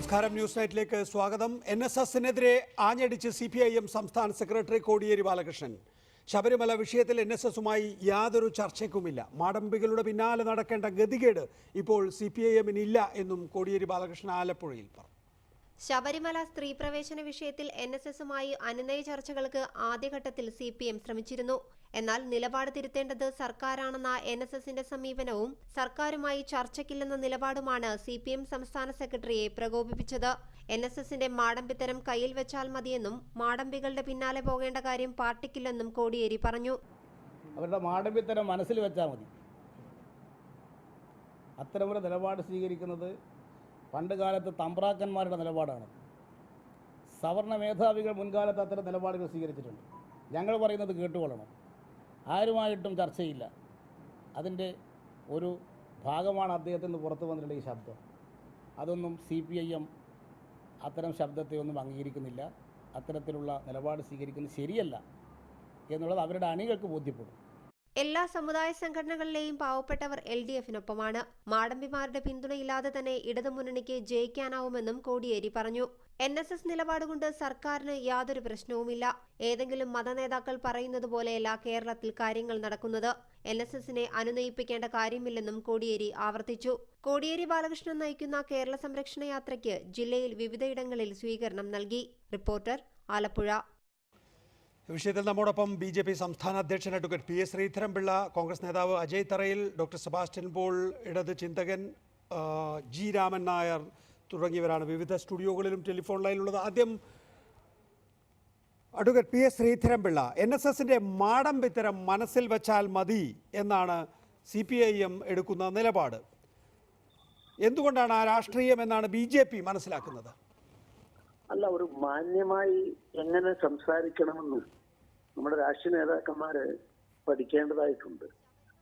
നമസ്കാരം, ന്യൂസ് നൈറ്റിലേക്ക് സ്വാഗതം. NSSനെതിരെ ആഞ്ഞടിച്ച് CPIM സംസ്ഥാന സെക്രട്ടറി കോടിയേരി ബാലകൃഷ്ണൻ. ശബരിമല വിഷയത്തിൽ NSSുമായി യാതൊരു ചർച്ചയ്ക്കുമില്ല. മാടമ്പികളുടെ പിന്നാലെ നടക്കേണ്ട ഗതികേട് ഇപ്പോൾ CPIMനില്ല എന്നും കോടിയേരി ബാലകൃഷ്ണൻ ആലപ്പുഴയിൽ പറഞ്ഞു. ശബരിമല സ്ത്രീ പ്രവേശന വിഷയത്തിൽ NSSുമായി അനുനയ ചർച്ചകൾക്ക് ആദ്യഘട്ടത്തിൽ CPM ശ്രമിച്ചിരുന്നു. എന്നാൽ നിലപാട് തിരുത്തേണ്ടത് സർക്കാരാണെന്ന NSSന്റെ സമീപനവും സർക്കാരുമായി ചർച്ചയ്ക്കില്ലെന്ന നിലപാടുമാണ് CPM സംസ്ഥാന സെക്രട്ടറിയെ പ്രകോപിപ്പിച്ചത്. NSSന്റെ മാടമ്പിത്തരം കയ്യിൽ വെച്ചാൽ മതിയെന്നും മാടമ്പികളുടെ പിന്നാലെ പോകേണ്ട കാര്യം പാർട്ടിക്കില്ലെന്നും കോടിയേരി പറഞ്ഞു. അവരുടെ മാടമ്പിത്തരം മനസ്സിൽ വെച്ചാൽ മതി. അത്തരമൊരു നിലപാട് സ്വീകരിക്കുന്നത് പണ്ട് കാലത്ത് തമ്പ്രാക്കന്മാരുടെ നിലപാടാണ്. സവർണ മേധാവികൾ മുൻകാലത്ത് അത്തരം നിലപാടുകൾ സ്വീകരിച്ചിട്ടുണ്ട്. ഞങ്ങൾ പറയുന്നത് കേട്ടുകൊള്ളണം. ആരുമായിട്ടും ചർച്ചയില്ല. അതിൻ്റെ ഒരു ഭാഗമാണ് അദ്ദേഹത്തിൽ നിന്ന് പുറത്തു വന്നിട്ടുള്ള ഈ ശബ്ദം. അതൊന്നും CPIM അത്തരം ശബ്ദത്തെ ഒന്നും അംഗീകരിക്കുന്നില്ല. അത്തരത്തിലുള്ള നിലപാട് സ്വീകരിക്കുന്നത് ശരിയല്ല എന്നുള്ളത് അവരുടെ അണികൾക്ക് ബോധ്യപ്പെടും. എല്ലാ സമുദായ സംഘടനകളിലെയും പാവപ്പെട്ടവർ LDFനൊപ്പമാണ്. മാടമ്പിമാരുടെ പിന്തുണയില്ലാതെ തന്നെ ഇടതുമുന്നണിക്ക് ജയിക്കാനാവുമെന്നും കോടിയേരി പറഞ്ഞു. NSS നിലപാടുകൊണ്ട് സർക്കാരിന് യാതൊരു പ്രശ്നവുമില്ല. ഏതെങ്കിലും മതനേതാക്കൾ പറയുന്നത് പോലെയല്ല കേരളത്തിൽ കാര്യങ്ങൾ നടക്കുന്നത്. NSSനെ അനുനയിപ്പിക്കേണ്ട കാര്യമില്ലെന്നും കോടിയേരി ആവർത്തിച്ചു. കോടിയേരി ബാലകൃഷ്ണൻ നയിക്കുന്ന കേരള സംരക്ഷണ യാത്രയ്ക്ക് ജില്ലയിൽ വിവിധയിടങ്ങളിൽ സ്വീകരണം നൽകി. റിപ്പോർട്ടർ, ആലപ്പുഴ. വിഷയത്തിൽ നമ്മോടൊപ്പം BJP സംസ്ഥാന അധ്യക്ഷൻ അഡ്വക്കേറ്റ് PS ശ്രീധരൻപിള്ള, കോൺഗ്രസ് നേതാവ് അജയ് തറയിൽ, ഡോക്ടർ സെബാസ്റ്റ്യൻ പോൾ, ഇടത് ചിന്തകൻ G രാമൻ നായർ തുടങ്ങിയവരാണ് വിവിധ സ്റ്റുഡിയോകളിലും ടെലിഫോൺ ലൈനിലുള്ളത്. ആദ്യം അഡ്വക്കേറ്റ് PS ശ്രീധരൻപിള്ള, NSSന്റെ മാടമ്പിത്തരം മനസ്സിൽ വെച്ചാൽ മതി എന്നാണ് CPIM എടുക്കുന്ന നിലപാട്. എന്തുകൊണ്ടാണ് ആ രാഷ്ട്രീയം എന്നാണ് BJP മനസ്സിലാക്കുന്നത്? അല്ല, ഒരു മാന്യമായി എങ്ങനെ സംസാരിക്കണമെന്നും നമ്മുടെ രാഷ്ട്രീയ നേതാക്കന്മാര് പഠിക്കേണ്ടതായിട്ടുണ്ട്.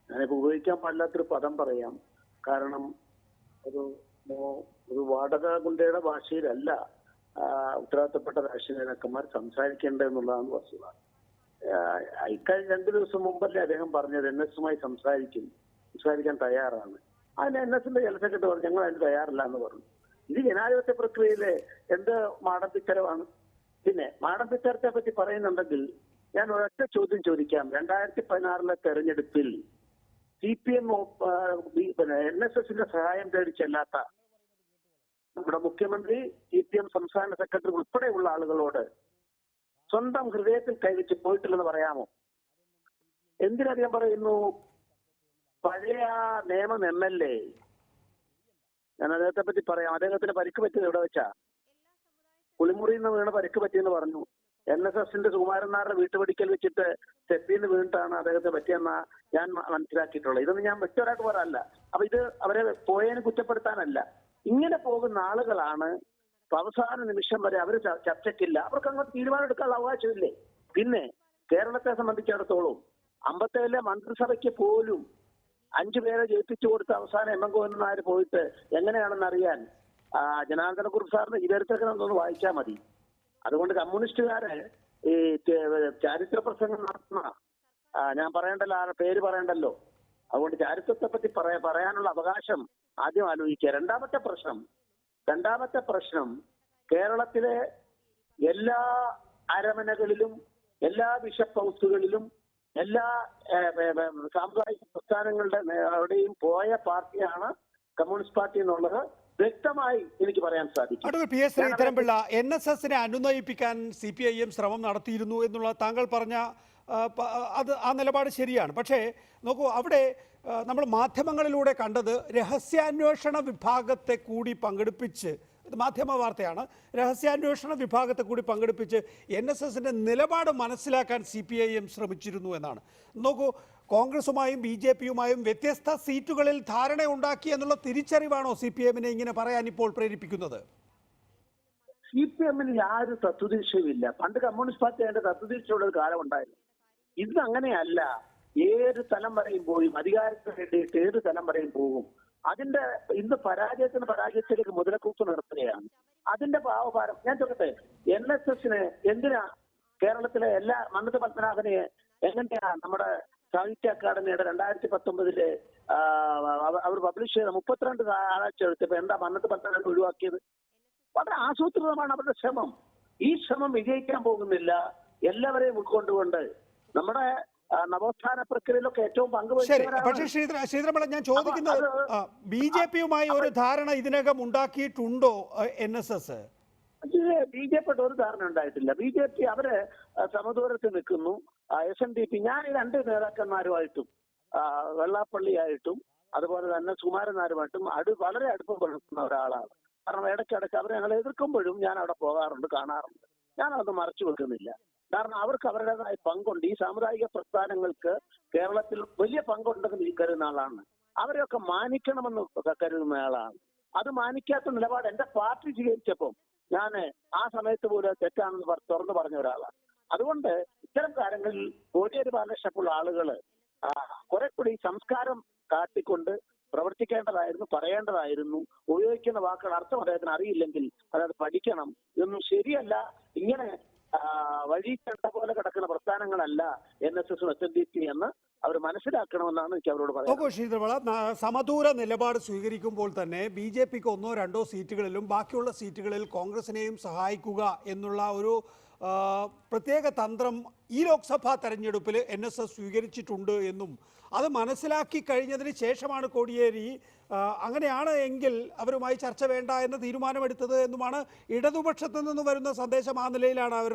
ഞാനിപ്പോൾ ഉപയോഗിക്കാൻ പാടില്ലാത്തൊരു പദം പറയാം. കാരണം ഒരു വാടക ഗുണ്ടയുടെ ഭാഷയിലല്ല ഉത്തരവാദിത്തപ്പെട്ട രാഷ്ട്രീയ നേതാക്കന്മാർ സംസാരിക്കേണ്ടതെന്നുള്ളതാണ് വസ്തുത. ഇക്കഴിഞ്ഞ 2 ദിവസം മുമ്പല്ലേ അദ്ദേഹം പറഞ്ഞത് NSസുമായി സംസാരിക്കാൻ തയ്യാറാണ്. അതിന് NSന്റെ ജനറൽ സെക്രട്ടറി പറഞ്ഞു ഞങ്ങൾ അതിന് തയ്യാറില്ല എന്ന് പറഞ്ഞു. ഇത് ജനാധിപത്യ പ്രക്രിയയിലെ എന്ത് മാടമ്പിത്തരമാണ്? പിന്നെ മാടമ്പിത്തരത്തെ പറ്റി പറയുന്നുണ്ടെങ്കിൽ ഞാൻ ഒരൊറ്റ ചോദ്യം ചോദിക്കാം. 2016 തെരഞ്ഞെടുപ്പിൽ CPM NSSന്റെ സഹായം തേടി ചെല്ലാത്ത നമ്മുടെ മുഖ്യമന്ത്രി, CPM സംസ്ഥാന സെക്രട്ടറി ഉൾപ്പെടെയുള്ള ആളുകളോട് സ്വന്തം ഹൃദയത്തിൽ കൈവച്ച് പോയിട്ടില്ലെന്ന് പറയാമോ? എന്തിനധികം പറയുന്നു? പഴയ നേമം MLA, ഞാൻ അദ്ദേഹത്തെ പറ്റി പറയാം. അദ്ദേഹത്തിന് പരിക്ക് പറ്റിയത് എവിടെ വെച്ചാ? കുളിമുറിയിൽ നിന്ന് വീണ് പരിക്ക് പറ്റിയെന്ന് പറഞ്ഞു. NSSന്റെ സുകുമാരൻ നായരുടെ വീട്ടുപടിക്കൽ വെച്ചിട്ട് സ്റ്റെപ്പിന്ന് വീണിട്ടാണ് അദ്ദേഹത്തെ പറ്റിയെന്ന ഞാൻ മനസ്സിലാക്കിയിട്ടുള്ളത്. ഇതൊന്നും ഞാൻ മറ്റൊരാൾക്ക് പറയല്ല. അപ്പൊ ഇത് അവരെ പോയതിന് കുറ്റപ്പെടുത്താനല്ല. ഇങ്ങനെ പോകുന്ന ആളുകളാണ് അവസാന നിമിഷം വരെ അവർ ചർച്ചയ്ക്കില്ല. അവർക്ക് അങ്ങോട്ട് തീരുമാനം എടുക്കാനുള്ള അവകാശമില്ലേ? പിന്നെ കേരളത്തെ സംബന്ധിച്ചിടത്തോളം 57 മന്ത്രിസഭയ്ക്ക് പോലും 5 പേരെ ജയിപ്പിച്ചു കൊടുത്ത അവസാനം M. ഗോവിന്ദൻ നായർ പോയിട്ട് എങ്ങനെയാണെന്ന് അറിയാൻ ജനാർദ്ദന കുറുപ്പ് സാറിന് ഇവരത്തൊക്കെ ഒന്ന് വായിച്ചാൽ മതി. അതുകൊണ്ട് കമ്മ്യൂണിസ്റ്റുകാരെ ഈ ചാരിത്ര പ്രസംഗം നടത്തുന്ന ഞാൻ പറയണ്ടല്ലോ, ആ പേര് പറയണ്ടല്ലോ. അതുകൊണ്ട് ചാരിത്രത്തെ പറ്റി പറയാനുള്ള അവകാശം ആദ്യം ആലോചിക്കുക. രണ്ടാമത്തെ പ്രശ്നം കേരളത്തിലെ എല്ലാ അരമനകളിലും എല്ലാ ബിഷപ്പ് ഹൗസുകളിലും എല്ലാ സാമുദായിക പ്രസ്ഥാനങ്ങളുടെ അവിടെയും പോയ പാർട്ടിയാണ് കമ്മ്യൂണിസ്റ്റ് പാർട്ടി എന്നുള്ളത് വ്യക്തമായി എനിക്ക് പറയാൻ സാധിക്കും. PS ശ്രീധരൻപിള്ള, NSSനെ അനുനയിപ്പിക്കാൻ CPIM ശ്രമം നടത്തിയിരുന്നു എന്നുള്ള താങ്കൾ പറഞ്ഞ ആ നിലപാട് ശരിയാണ്. പക്ഷേ നോക്കൂ, അവിടെ നമ്മൾ മാധ്യമങ്ങളിലൂടെ കണ്ടത് രഹസ്യാന്വേഷണ വിഭാഗത്തെ കൂടി പങ്കെടുപ്പിച്ച്, ഇത് മാധ്യമ വാർത്തയാണ്, രഹസ്യാന്വേഷണ വിഭാഗത്തെ കൂടി പങ്കെടുപ്പിച്ച് NSSന്റെ നിലപാട് മനസ്സിലാക്കാൻ CPIM ശ്രമിച്ചിരുന്നു എന്നാണ്. നോക്കൂ, കോൺഗ്രസുമായും BJPയുമായും വ്യത്യസ്ത സീറ്റുകളിൽ ധാരണയുണ്ടാക്കി എന്നുള്ള തിരിച്ചറിവാണോ CPIMനെ ഇങ്ങനെ പറയാൻ ഇപ്പോൾ പ്രേരിപ്പിക്കുന്നത്? CPIMന് യാതൊരു തത്വദീക്ഷയുമില്ല. പണ്ട് കമ്മ്യൂണിസ്റ്റ് പാർട്ടി അതിന്റെ തത്വദീക്ഷയുള്ള ഒരു കാലം ഉണ്ടായിരുന്നു. ഇന്ന് അങ്ങനെയല്ല. ഏത് തലം വരെയും പോയി അധികാരത്തിന് വേണ്ടിയിട്ട് ഏത് തലം വരെയും പോകും. അതിന്റെ ഇന്ന് പരാജയത്തിലേക്ക് മുതലക്കൂത്ത് നടത്തുകയാണ്. അതിന്റെ പാവഭാരം ഞാൻ ചോദിക്കട്ടെ, NSSന് എന്തിനാ കേരളത്തിലെ എല്ലാ മന്നത്ത് പത്മനാഭനെ എങ്ങനെയാ നമ്മുടെ സാഹിത്യ അക്കാദമിയുടെ 2019 അവർ പബ്ലിഷ് ചെയ്ത 32 ആഴ്ച എടുത്തപ്പോ എന്താ മന്നത്ത് പത്മനാഭൻ ഒഴിവാക്കിയത്? വളരെ ആസൂത്രിതമാണ് അവരുടെ ശ്രമം. ഈ ശ്രമം വിജയിക്കാൻ പോകുന്നില്ല. എല്ലാവരെയും ഉൾക്കൊണ്ടുകൊണ്ട് നമ്മുടെ നവോത്ഥാന പ്രക്രിയയിലൊക്കെ ഏറ്റവും ശരി, പക്ഷേ പങ്കുവഹിച്ചവരാണ്. ശ്രീധരൻപിള്ള, ഞാൻ ചോദിക്കുന്നത് BJP-യുമായി ഒരു ധാരണ ഇതിനകം ഉണ്ടാക്കിയിട്ടുണ്ടോ NSS? BJP ഒരു ധാരണ ഉണ്ടായിട്ടില്ല. BJP അവര് സമദൂരത്തിൽ നിൽക്കുന്നു. SNDP ഞാൻ ഈ രണ്ട് നേതാക്കന്മാരുമായിട്ടും വെള്ളാപ്പള്ളിയായിട്ടും അതുപോലെ തന്നെ സുകുമാരനാരുമായിട്ടും വളരെ അടുപ്പം പുലർത്തുന്ന ഒരാളാണ്. കാരണം ഇടയ്ക്കിടയ്ക്ക് അവർ ഞങ്ങളെ എതിർക്കുമ്പോഴും ഞാൻ അവിടെ പോകാറുണ്ട്, കാണാറുണ്ട്. ഞാൻ അതൊന്നും മറച്ചു വെക്കുന്നില്ല. കാരണം അവർക്ക് അവരുടേതായ പങ്കുണ്ട്. ഈ സാമുദായിക പ്രസ്ഥാനങ്ങൾക്ക് കേരളത്തിൽ വലിയ പങ്കുണ്ടെന്ന് കരുതുന്ന ആളാണ്. അവരെയൊക്കെ മാനിക്കണമെന്ന് കരുതുന്ന ആളാണ്. അത് മാനിക്കാത്ത നിലപാട് എന്റെ പാർട്ടി സ്വീകരിച്ചപ്പോൾ ഞാൻ ആ സമയത്ത് പോലും തെറ്റാണെന്ന് തുറന്നു പറഞ്ഞ ഒരാളാണ്. അതുകൊണ്ട് ഇത്തരം കാര്യങ്ങളിൽ കോടിയേരി ബാലകൃഷ്ണനുള്ള ആളുകള് കുറെ കൂടി സംസ്കാരം കാട്ടിക്കൊണ്ട് പ്രവർത്തിക്കേണ്ടതായിരുന്നു, പറയേണ്ടതായിരുന്നു. ഉപയോഗിക്കുന്ന വാക്കുകൾ അർത്ഥം അദ്ദേഹത്തിന് അറിയില്ലെങ്കിൽ അതത് പഠിക്കണം. ഇതൊന്നും ശരിയല്ല. ഇങ്ങനെ വഴി കണ്ട പോലെ കിടക്കുന്ന പ്രസ്ഥാനങ്ങളല്ല NSS SNDP എന്ന് അവർ മനസ്സിലാക്കണമെന്നാണ് എനിക്ക് അവരോട് പറയുന്നത്. ശ്രീധരൻപിള്ള, സമദൂര നിലപാട് സ്വീകരിക്കുമ്പോൾ തന്നെ BJP-ക്ക് 1-2 സീറ്റുകളിലും ബാക്കിയുള്ള സീറ്റുകളിൽ കോൺഗ്രസിനെയും സഹായിക്കുക എന്നുള്ള ഒരു പ്രത്യേക തന്ത്രം ഈ ലോക്സഭാ തെരഞ്ഞെടുപ്പിൽ NSS സ്വീകരിച്ചിട്ടുണ്ട് എന്നും അത് മനസ്സിലാക്കി കഴിഞ്ഞതിന് ശേഷമാണ് കോടിയേരി അങ്ങനെയാണ് എങ്കിൽ അവരുമായി ചർച്ച വേണ്ട എന്ന തീരുമാനമെടുത്തത് എന്നുമാണ് ഇടതുപക്ഷത്തു നിന്ന് വരുന്ന സന്ദേശം. ആ നിലയിലാണ് അവർ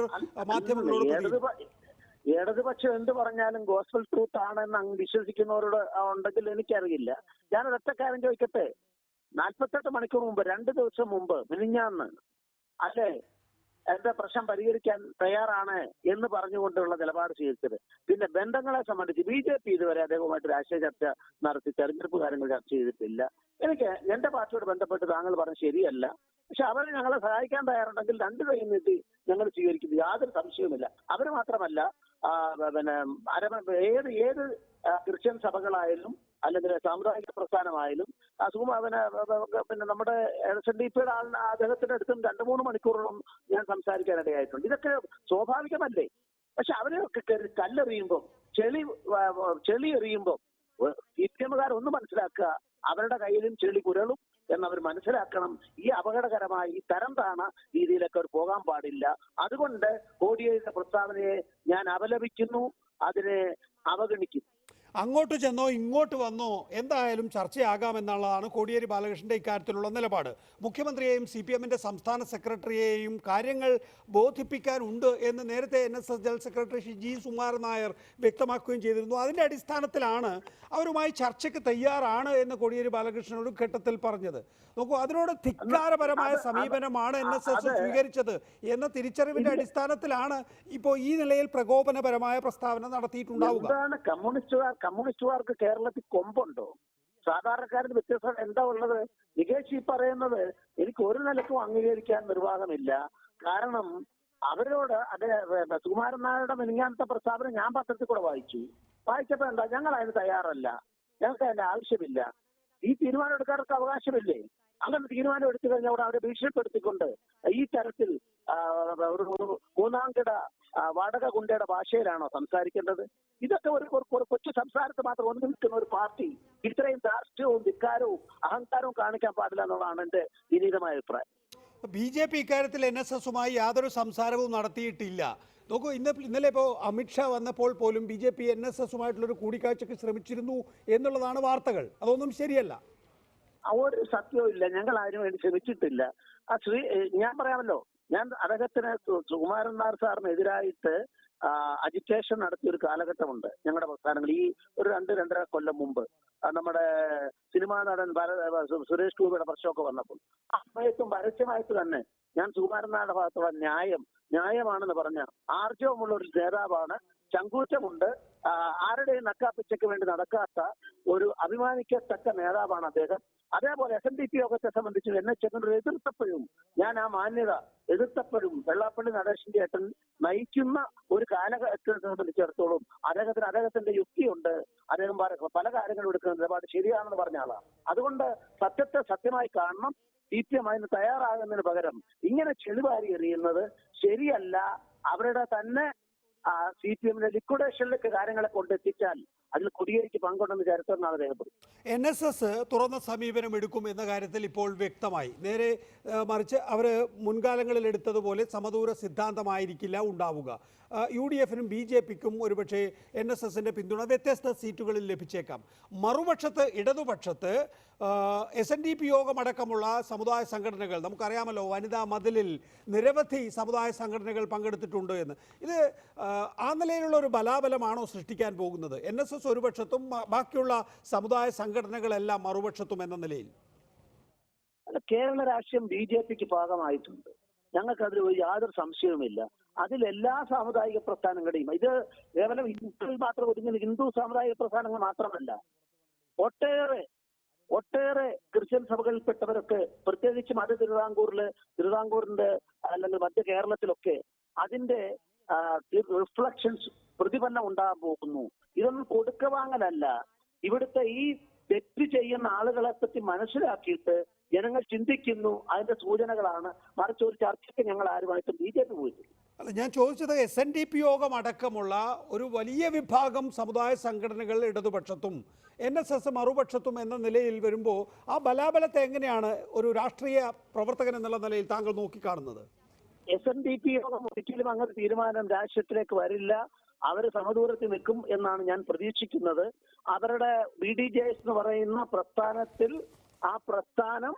മാധ്യമങ്ങളോട് ഇടതുപക്ഷം എന്ത് പറഞ്ഞാലും ഗോസ്പൽ ട്രൂത്ത് ആണെന്ന് അങ്ങ് വിശ്വസിക്കുന്നവരോട് ഉണ്ടെങ്കിൽ എനിക്കറിയില്ല. ഞാൻ ഒരൊറ്റ കാര്യം ചോദിക്കട്ടെ. 48 മണിക്കൂർ മുമ്പ്, 2 ദിവസം മുമ്പ്, മിനിഞ്ഞാന്ന് അല്ലേ എന്റെ പ്രശ്നം പരിഹരിക്കാൻ തയ്യാറാണ് എന്ന് പറഞ്ഞുകൊണ്ടുള്ള നിലപാട് സ്വീകരിച്ചത്. പിന്നെ ബന്ധങ്ങളെ സംബന്ധിച്ച് BJP ഇതുവരെ അദ്ദേഹവുമായിട്ട് രാഷ്ട്രീയ ചർച്ച നടത്തി തെരഞ്ഞെടുപ്പ് കാര്യങ്ങൾ ചർച്ച ചെയ്തിട്ടില്ല. എനിക്ക് എന്റെ പാർട്ടിയോട് ബന്ധപ്പെട്ട് താങ്കൾ പറഞ്ഞ ശരിയല്ല. പക്ഷെ അവർ ഞങ്ങളെ സഹായിക്കാൻ തയ്യാറുണ്ടെങ്കിൽ 2 കൈ നീട്ടി ഞങ്ങൾ സ്വീകരിക്കുന്നു, യാതൊരു സംശയവുമില്ല. അവർ മാത്രമല്ല, പിന്നെ ഏത് ക്രിസ്ത്യൻ സഭകളായാലും അല്ലെങ്കിൽ സാമുദായിക പ്രസ്ഥാനമായാലും പിന്നെ നമ്മുടെ SNDP-യുടെ അദ്ദേഹത്തിന്റെ അടുത്തും 2-3 മണിക്കൂറോളം ഞാൻ സംസാരിക്കാനിടയായിട്ടുണ്ട്. ഇതൊക്കെ സ്വാഭാവികമല്ലേ? പക്ഷെ അവരെയൊക്കെ കല്ലെറിയുമ്പോൾ, ചെളി എറിയുമ്പോൾ CPM-കാർ ഒന്ന് മനസ്സിലാക്കുക, അവരുടെ കയ്യിലും ചെളി കുരളും എന്നവർ മനസ്സിലാക്കണം. ഈ അപകടകരമായ ഈ തരം താണ രീതിയിലൊക്കെ അവർ പോകാൻ പാടില്ല. അതുകൊണ്ട് കോടിയേരിയുടെ പ്രസ്താവനയെ ഞാൻ അപലപിക്കുന്നു, അതിനെ അവഗണിക്കുന്നു. അങ്ങോട്ട് ചെന്നോ ഇങ്ങോട്ട് വന്നോ എന്തായാലും ചർച്ചയാകാമെന്നുള്ളതാണ് കോടിയേരി ബാലകൃഷ്ണന്റെ ഇക്കാര്യത്തിലുള്ള നിലപാട്. മുഖ്യമന്ത്രിയെയും CPM-ന്റെ സംസ്ഥാന സെക്രട്ടറിയെയും കാര്യങ്ങൾ ബോധിപ്പിക്കാനുണ്ട് എന്ന് നേരത്തെ NSS general secretary G Sukumaran Nair വ്യക്തമാക്കുകയും ചെയ്തിരുന്നു. അതിൻ്റെ അടിസ്ഥാനത്തിലാണ് അവരുമായി ചർച്ചയ്ക്ക് തയ്യാറാണ് എന്ന് കോടിയേരി ബാലകൃഷ്ണൻ ഒരു ഘട്ടത്തിൽ പറഞ്ഞത്. നോക്കൂ, അതിനോട് ധിക്കാരപരമായ സമീപനമാണ് NSS സ്വീകരിച്ചത് എന്ന തിരിച്ചറിവിന്റെ അടിസ്ഥാനത്തിലാണ് ഇപ്പോൾ ഈ നിലയിൽ പ്രകോപനപരമായ പ്രസ്താവന നടത്തിയിട്ടുണ്ടാവുക. കമ്മ്യൂണിസ്റ്റുകാർക്ക് കേരളത്തിൽ കൊമ്പുണ്ടോ? സാധാരണക്കാരന് വ്യത്യസ്തത എന്താ ഉള്ളത്? നികേഷ് ഈ പറയുന്നത് എനിക്ക് ഒരു നിലക്കും അംഗീകരിക്കാൻ നിർവാഹമില്ല. കാരണം അവരോട് സുകുമാരൻ നായരുടെ മിനിഞ്ഞാന്നത്തെ പ്രസ്താവന ഞാൻ പത്രത്തിൽ കൂടെ വായിച്ചപ്പോ എന്താ, ഞങ്ങൾ അതിന് തയ്യാറല്ല, ഞങ്ങൾക്ക് അതിന്റെ ആവശ്യമില്ല. ഈ തീരുമാനം എടുക്കാർക്ക് അവകാശമില്ലേ? അങ്ങനെ തീരുമാനം എടുത്തു കഴിഞ്ഞാൽ അവിടെ അവരെ ഭീഷണിപ്പെടുത്തിക്കൊണ്ട് ഈ തരത്തിൽ ഒരു 3-കിട വാടക ഗുണ്ടയുടെ ഭാഷയിലാണോ സംസാരിക്കേണ്ടത്? ഇതൊക്കെ ഒരു കൊച്ചു സംസാരത്ത് മാത്രം ഒന്നു നിൽക്കുന്ന ഒരു പാർട്ടി ഇത്രയും ധാർഷ്ട്യവും ധിക്കാരവും അഹങ്കാരവും കാണിക്കാൻ പാടില്ല എന്നുള്ളതാണ് എന്റെ വിനീതമായ അഭിപ്രായം. BJP ഇക്കാര്യത്തിൽ NSS-ഉമായി യാതൊരു സംസാരവും നടത്തിയിട്ടില്ല. നോക്കൂ, ഇന്നലെ ഇപ്പോൾ അമിത്ഷാ വന്നപ്പോൾ പോലും BJP NSS-ഉമായിട്ടുള്ളൊരു കൂടിക്കാഴ്ചയ്ക്ക് ശ്രമിച്ചിരുന്നു എന്നുള്ളതാണ് വാർത്തകൾ. അതൊന്നും ശരിയല്ല. ഒരു സത്യവും ഇല്ല. ഞങ്ങൾ അതിനു വേണ്ടി ശ്രമിച്ചിട്ടില്ല. ഞാൻ പറയാമല്ലോ, ഞാൻ അദ്ദേഹത്തിന് സുകുമാരൻ നായർ സാറിനെതിരായിട്ട് അജിറ്റേഷൻ നടത്തിയ ഒരു കാലഘട്ടമുണ്ട് ഞങ്ങളുടെ പ്രസ്ഥാനങ്ങൾ. ഈ ഒരു 2-2.5 കൊല്ലം മുമ്പ് നമ്മുടെ സിനിമാ നടൻ സുരേഷ് ഗോപിയുടെ പ്രശ്നമൊക്കെ വന്നപ്പോൾ ആ സമയത്തും പരസ്യമായിട്ട് തന്നെ ഞാൻ സുകുമാരൻ നായരുടെ ഭാഗത്തുള്ള ന്യായമാണെന്ന് പറഞ്ഞ ആർജവമുള്ള ഒരു നേതാവാണ്. ചങ്കൂറ്റമുണ്ട്. ആരുടെയും നക്കാപ്പിച്ചയ്ക്ക് വേണ്ടി നടക്കാത്ത ഒരു അഭിമാനിക്കത്തക്ക നേതാവാണ് അദ്ദേഹം. അതേപോലെ SNDP യോഗത്തെ സംബന്ധിച്ച് എന്നെ ചെന്നൂർ എതിർത്തപ്പോഴും ഞാൻ ആ മാന്യത എതിർത്തപ്പോഴും വെള്ളാപ്പള്ളി നടേശന്റെ ഏട്ടൻ നയിക്കുന്ന ഒരു കാലഘട്ടത്തെ സംബന്ധിച്ചിടത്തോളം അദ്ദേഹത്തിന്റെ യുക്തിയുണ്ട്. അദ്ദേഹം പല കാര്യങ്ങളും എടുക്കുന്ന നിലപാട് ശരിയാണെന്ന് പറഞ്ഞ ആളാണ്. അതുകൊണ്ട് സത്യത്തെ സത്യമായി കാണണം. CPM അതിന് തയ്യാറാകുന്നതിന് പകരം ഇങ്ങനെ ചെളിവാരി എറിയുന്നത് ശരിയല്ല. അവരുടെ തന്നെ CPM ലിക്വിഡേഷനിലേക്ക് കാര്യങ്ങളെ കൊണ്ടെത്തിച്ചാൽ അതിൽ കൊടിയേരിക്ക് പങ്കുണ്ടെന്ന് ചരിത്രം നാളെ രേഖപ്പെടുത്തും. NSS തുറന്ന സമീപനം എടുക്കും എന്ന കാര്യത്തിൽ ഇപ്പോൾ വ്യക്തമായി. നേരെ മറിച്ച് അവർ മുൻകാലങ്ങളിൽ എടുത്തതുപോലെ സമദൂര സിദ്ധാന്തമായിരിക്കില്ല ഉണ്ടാവുക. UDF-നും BJP-ക്കും ഒരുപക്ഷെ NSS-ന്റെ പിന്തുണ വ്യത്യസ്ത സീറ്റുകളിൽ ലഭിച്ചേക്കാം. മറുപക്ഷത്ത് ഇടതുപക്ഷത്ത് SNDP യോഗമടക്കമുള്ള സമുദായ സംഘടനകൾ, നമുക്കറിയാമല്ലോ വനിതാ മതിലിൽ നിരവധി സമുദായ സംഘടനകൾ പങ്കെടുത്തിട്ടുണ്ട് എന്ന്. ഇത് ആ നിലയിലുള്ള ഒരു ബലാബലമാണോ സൃഷ്ടിക്കാൻ പോകുന്നത്? NSS ഒരു പക്ഷത്തും ബാക്കിയുള്ള സമുദായ സംഘടനകളെല്ലാം മറുപക്ഷത്തും എന്ന നിലയിൽ. കേരള രാഷ്ട്രീയം BJP-ക്ക് ഭാഗമായിട്ടുണ്ട്. ഞങ്ങൾക്കതിൽ യാതൊരു സംശയവുമില്ല. അതിലെല്ലാ സാമുദായിക പ്രസ്ഥാനങ്ങളുടെയും, ഇത് കേവലം ഹിന്ദുക്കളിൽ മാത്രം ഒതുങ്ങുന്ന ഹിന്ദു സാമുദായിക പ്രസ്ഥാനങ്ങൾ മാത്രമല്ല, ഒട്ടേറെ ക്രിസ്ത്യൻ സഭകളിൽപ്പെട്ടവരൊക്കെ, പ്രത്യേകിച്ച് മധ്യ തിരുവിതാംകൂറിന്റെ അല്ലെങ്കിൽ മധ്യ കേരളത്തിലൊക്കെ അതിന്റെ റിഫ്ലക്ഷൻസ്, പ്രതിഫലനം ഉണ്ടാകാൻ പോകുന്നു. ഇതൊന്നും കൊടുക്കവാങ്ങലല്ല. ഇവിടുത്തെ ഈ തെറ്റ് ചെയ്യുന്ന ആളുകളെ പറ്റി മനസ്സിലാക്കിയിട്ട് ജനങ്ങൾ ചിന്തിക്കുന്നു, അതിന്റെ സൂചനകളാണ്. മറിച്ച് ഒരു ചർച്ചയ്ക്ക് ഞങ്ങൾ ആരുമായിട്ടും BJP പോയിട്ടില്ല. അല്ല, ഞാൻ ചോദിച്ചത് SNDP യോഗം അടക്കമുള്ള ഒരു വലിയ വിഭാഗം സമുദായ സംഘടനകൾ ഇടതുപക്ഷത്തും NSS മറുപക്ഷത്തും എന്ന നിലയിൽ വരുമ്പോൾ ആ ബലാബലത്തെ എങ്ങനെയാണ് ഒരു രാഷ്ട്രീയ പ്രവർത്തകൻ എന്നുള്ള നിലയിൽ താങ്കൾ നോക്കിക്കാണുന്നത്? SNDP യോഗം ഒരിക്കലും അങ്ങനെ തീരുമാനം രാഷ്ട്രീയത്തിലേക്ക് വരില്ല. അവർ സമദൂരത്തിൽ നിൽക്കും എന്നാണ് ഞാൻ പ്രതീക്ഷിക്കുന്നത്. അവരുടെ BDJS എന്ന് പറയുന്ന പ്രസ്ഥാനത്തിൽ, ആ പ്രസ്ഥാനം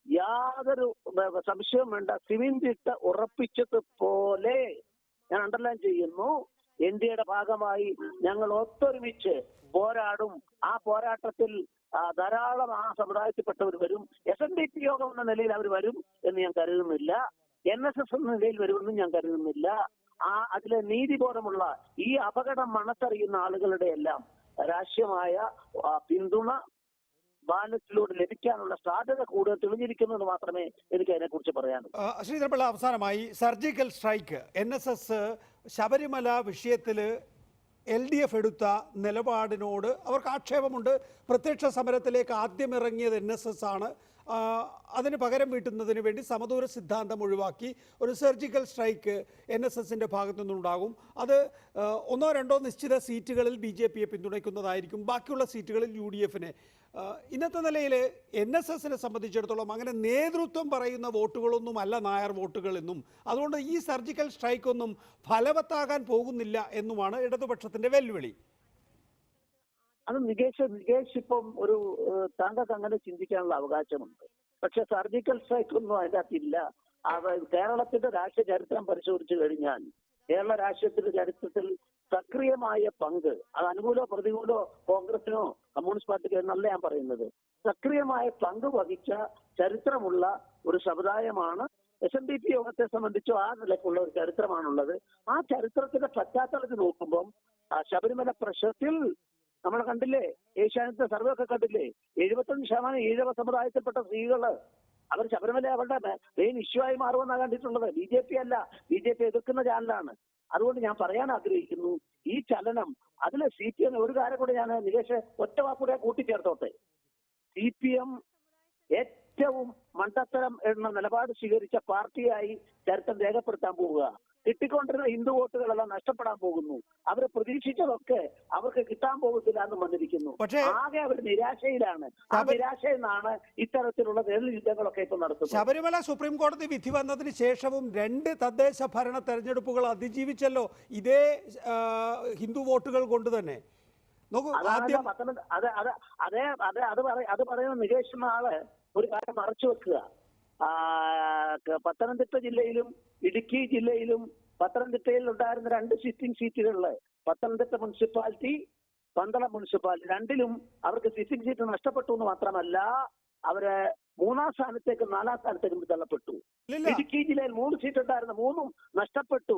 യാതൊരു സംശയവും വേണ്ട, സിമന്റിട്ട് ഉറപ്പിച്ചതുപോലെ, ഞാൻ അണ്ടർലൈൻ ചെയ്യുന്നു, NDAയുടെ ഭാഗമായി ഞങ്ങൾ ഒത്തൊരുമിച്ച് പോരാടും. ആ പോരാട്ടത്തിൽ ധാരാളം ആ സമുദായത്തിൽപ്പെട്ടവർ വരും. SNDP യോഗം എന്ന നിലയിൽ അവർ വരും എന്ന് ഞാൻ കരുതുന്നില്ല. NSS എന്ന നിലയിൽ വരുമെന്നും ഞാൻ കരുതുന്നില്ല. അതിലെ നീതിബോധമുള്ള ഈ അപകടം മണത്തറിയുന്ന ആളുകളുടെ എല്ലാം രാഷ്ട്രീയമായ പിന്തുണ ബാലറ്റിലൂടെ ലഭിക്കാനുള്ള സാധ്യത കൂടുതൽ തെളിഞ്ഞിരിക്കുന്നത് മാത്രമേ എനിക്ക് അതിനെക്കുറിച്ച് പറയാനുള്ളൂ. ശ്രീധരൻപിള്ള, അവസാനമായി സർജിക്കൽ സ്ട്രൈക്ക്, NSS ശബരിമല വിഷയത്തിൽ LDF എടുത്ത നിലപാടിനോട് അവർക്ക് ആക്ഷേപമുണ്ട്. പ്രത്യക്ഷ സമരത്തിലേക്ക് ആദ്യം ഇറങ്ങിയത് NSS ആണ്. അതിന് പകരം വീട്ടുന്നതിന് വേണ്ടി സമദൂര സിദ്ധാന്തം ഒഴിവാക്കി ഒരു സർജിക്കൽ സ്ട്രൈക്ക് NSS-ന്റെ ഭാഗത്തു നിന്നുണ്ടാകും. അത് ഒന്നോ രണ്ടോ നിശ്ചിത സീറ്റുകളിൽ BJP-യെ പിന്തുണയ്ക്കുന്നതായിരിക്കും, ബാക്കിയുള്ള സീറ്റുകളിൽ UDF-നെ. ഇന്നത്തെ നിലയിൽ NSS-നെ സംബന്ധിച്ചിടത്തോളം അങ്ങനെ നേതൃത്വം പറയുന്ന വോട്ടുകളൊന്നും അല്ല നായർ വോട്ടുകൾ എന്നും, അതുകൊണ്ട് ഈ സർജിക്കൽ സ്ട്രൈക്കൊന്നും ഫലവത്താകാൻ പോകുന്നില്ല എന്നുമാണ് ഇടതുപക്ഷത്തിന്റെ വെല്ലുവിളി. അത് നികേഷ് ഇപ്പം ഒരു താങ്കൾക്ക് അങ്ങനെ ചിന്തിക്കാനുള്ള അവകാശമുണ്ട്. പക്ഷെ സർജിക്കൽ സ്ട്രൈക്ക് ഒന്നും അതിൻ്റെ അകത്തില്ല. കേരളത്തിന്റെ രാഷ്ട്രീയ ചരിത്രം പരിശോധിച്ചു കഴിഞ്ഞാൽ കേരള രാഷ്ട്രീയത്തിന്റെ ചരിത്രത്തിൽ സക്രിയമായ പങ്ക്, അത് അനുകൂലോ പ്രതികൂലോ കോൺഗ്രസിനോ കമ്മ്യൂണിസ്റ്റ് പാർട്ടിക്കോ എന്നല്ല ഞാൻ പറയുന്നത്, സക്രിയമായ പങ്ക് വഹിച്ച ചരിത്രമുള്ള ഒരു സമുദായമാണ്. SNDP യോഗത്തെ സംബന്ധിച്ചോ ആ നിലയ്ക്കുള്ള ഒരു ചരിത്രമാണുള്ളത്. ആ ചരിത്രത്തിന്റെ പശ്ചാത്തലത്തിൽ നോക്കുമ്പം ശബരിമല പ്രശ്നത്തിൽ നമ്മൾ കണ്ടില്ലേ, ഏഷ്യാനെറ്റിന്റെ സർവേ ഒക്കെ കണ്ടില്ലേ, 75% ഈഴവ സമുദായത്തിൽപ്പെട്ട സ്ത്രീകള് അവർ ശബരിമല അവരുടെ മെയിൻ ഇഷ്യൂ ആയി മാറുമെന്നാണ് കണ്ടിട്ടുള്ളത്. BJP അല്ല, BJP എതിർക്കുന്ന ചാനലാണ്. അതുകൊണ്ട് ഞാൻ പറയാൻ ആഗ്രഹിക്കുന്നു, ഈ ചലനം അതിൽ CPM ഒരു കാര്യം കൂടെ ഞാൻ നികേഷ് ഒറ്റ വാക്കൂടെ കൂട്ടിച്ചേർത്തോട്ടെ. CPM ഏറ്റവും മണ്ടത്തരം എന്ന നിലപാട് സ്വീകരിച്ച പാർട്ടിയായി ചരിത്രം രേഖപ്പെടുത്താൻ പോവുക. കിട്ടിക്കൊണ്ടിരുന്ന ഹിന്ദു വോട്ടുകളെല്ലാം നഷ്ടപ്പെടാൻ പോകുന്നു. അവർ പ്രതീക്ഷിച്ചതൊക്കെ അവർക്ക് കിട്ടാൻ പോകുന്നില്ല എന്ന് വന്നിരിക്കുന്നു. ആകെ അവർ നിരാശയിലാണ്. ആ നിരാശയിൽ നിന്നാണ് ഇത്തരത്തിലുള്ള യുദ്ധങ്ങളൊക്കെ ഇപ്പൊ നടത്തുന്നത്. ശബരിമല സുപ്രീം കോടതി വിധി വന്നതിന് ശേഷവും 2 തദ്ദേശ ഭരണ തെരഞ്ഞെടുപ്പുകൾ അതിജീവിച്ചല്ലോ ഇതേ ഹിന്ദു വോട്ടുകൾ കൊണ്ട് തന്നെ. അത് പറയുന്ന നികേഷ് ആള് ഒരു കാര്യം മറച്ചു വെക്കുക. പത്തനംതിട്ട ജില്ലയിലും ഇടുക്കി ജില്ലയിലും പത്തനംതിട്ടയിൽ ഉണ്ടായിരുന്ന 2 സിറ്റിംഗ് സീറ്റുകളില് പത്തനംതിട്ട മുനിസിപ്പാലിറ്റി, പന്തളം മുനിസിപ്പാലിറ്റി രണ്ടിലും അവർക്ക് സിറ്റിംഗ് സീറ്റ് നഷ്ടപ്പെട്ടു എന്ന് മാത്രമല്ല, അവര് 3-ാം സ്ഥാനത്തേക്കും 4-ാം സ്ഥാനത്തേക്കും തള്ളപ്പെട്ടു. ഇടുക്കി ജില്ലയിൽ 3 സീറ്റ് ഉണ്ടായിരുന്നു, 3ഉം നഷ്ടപ്പെട്ടു.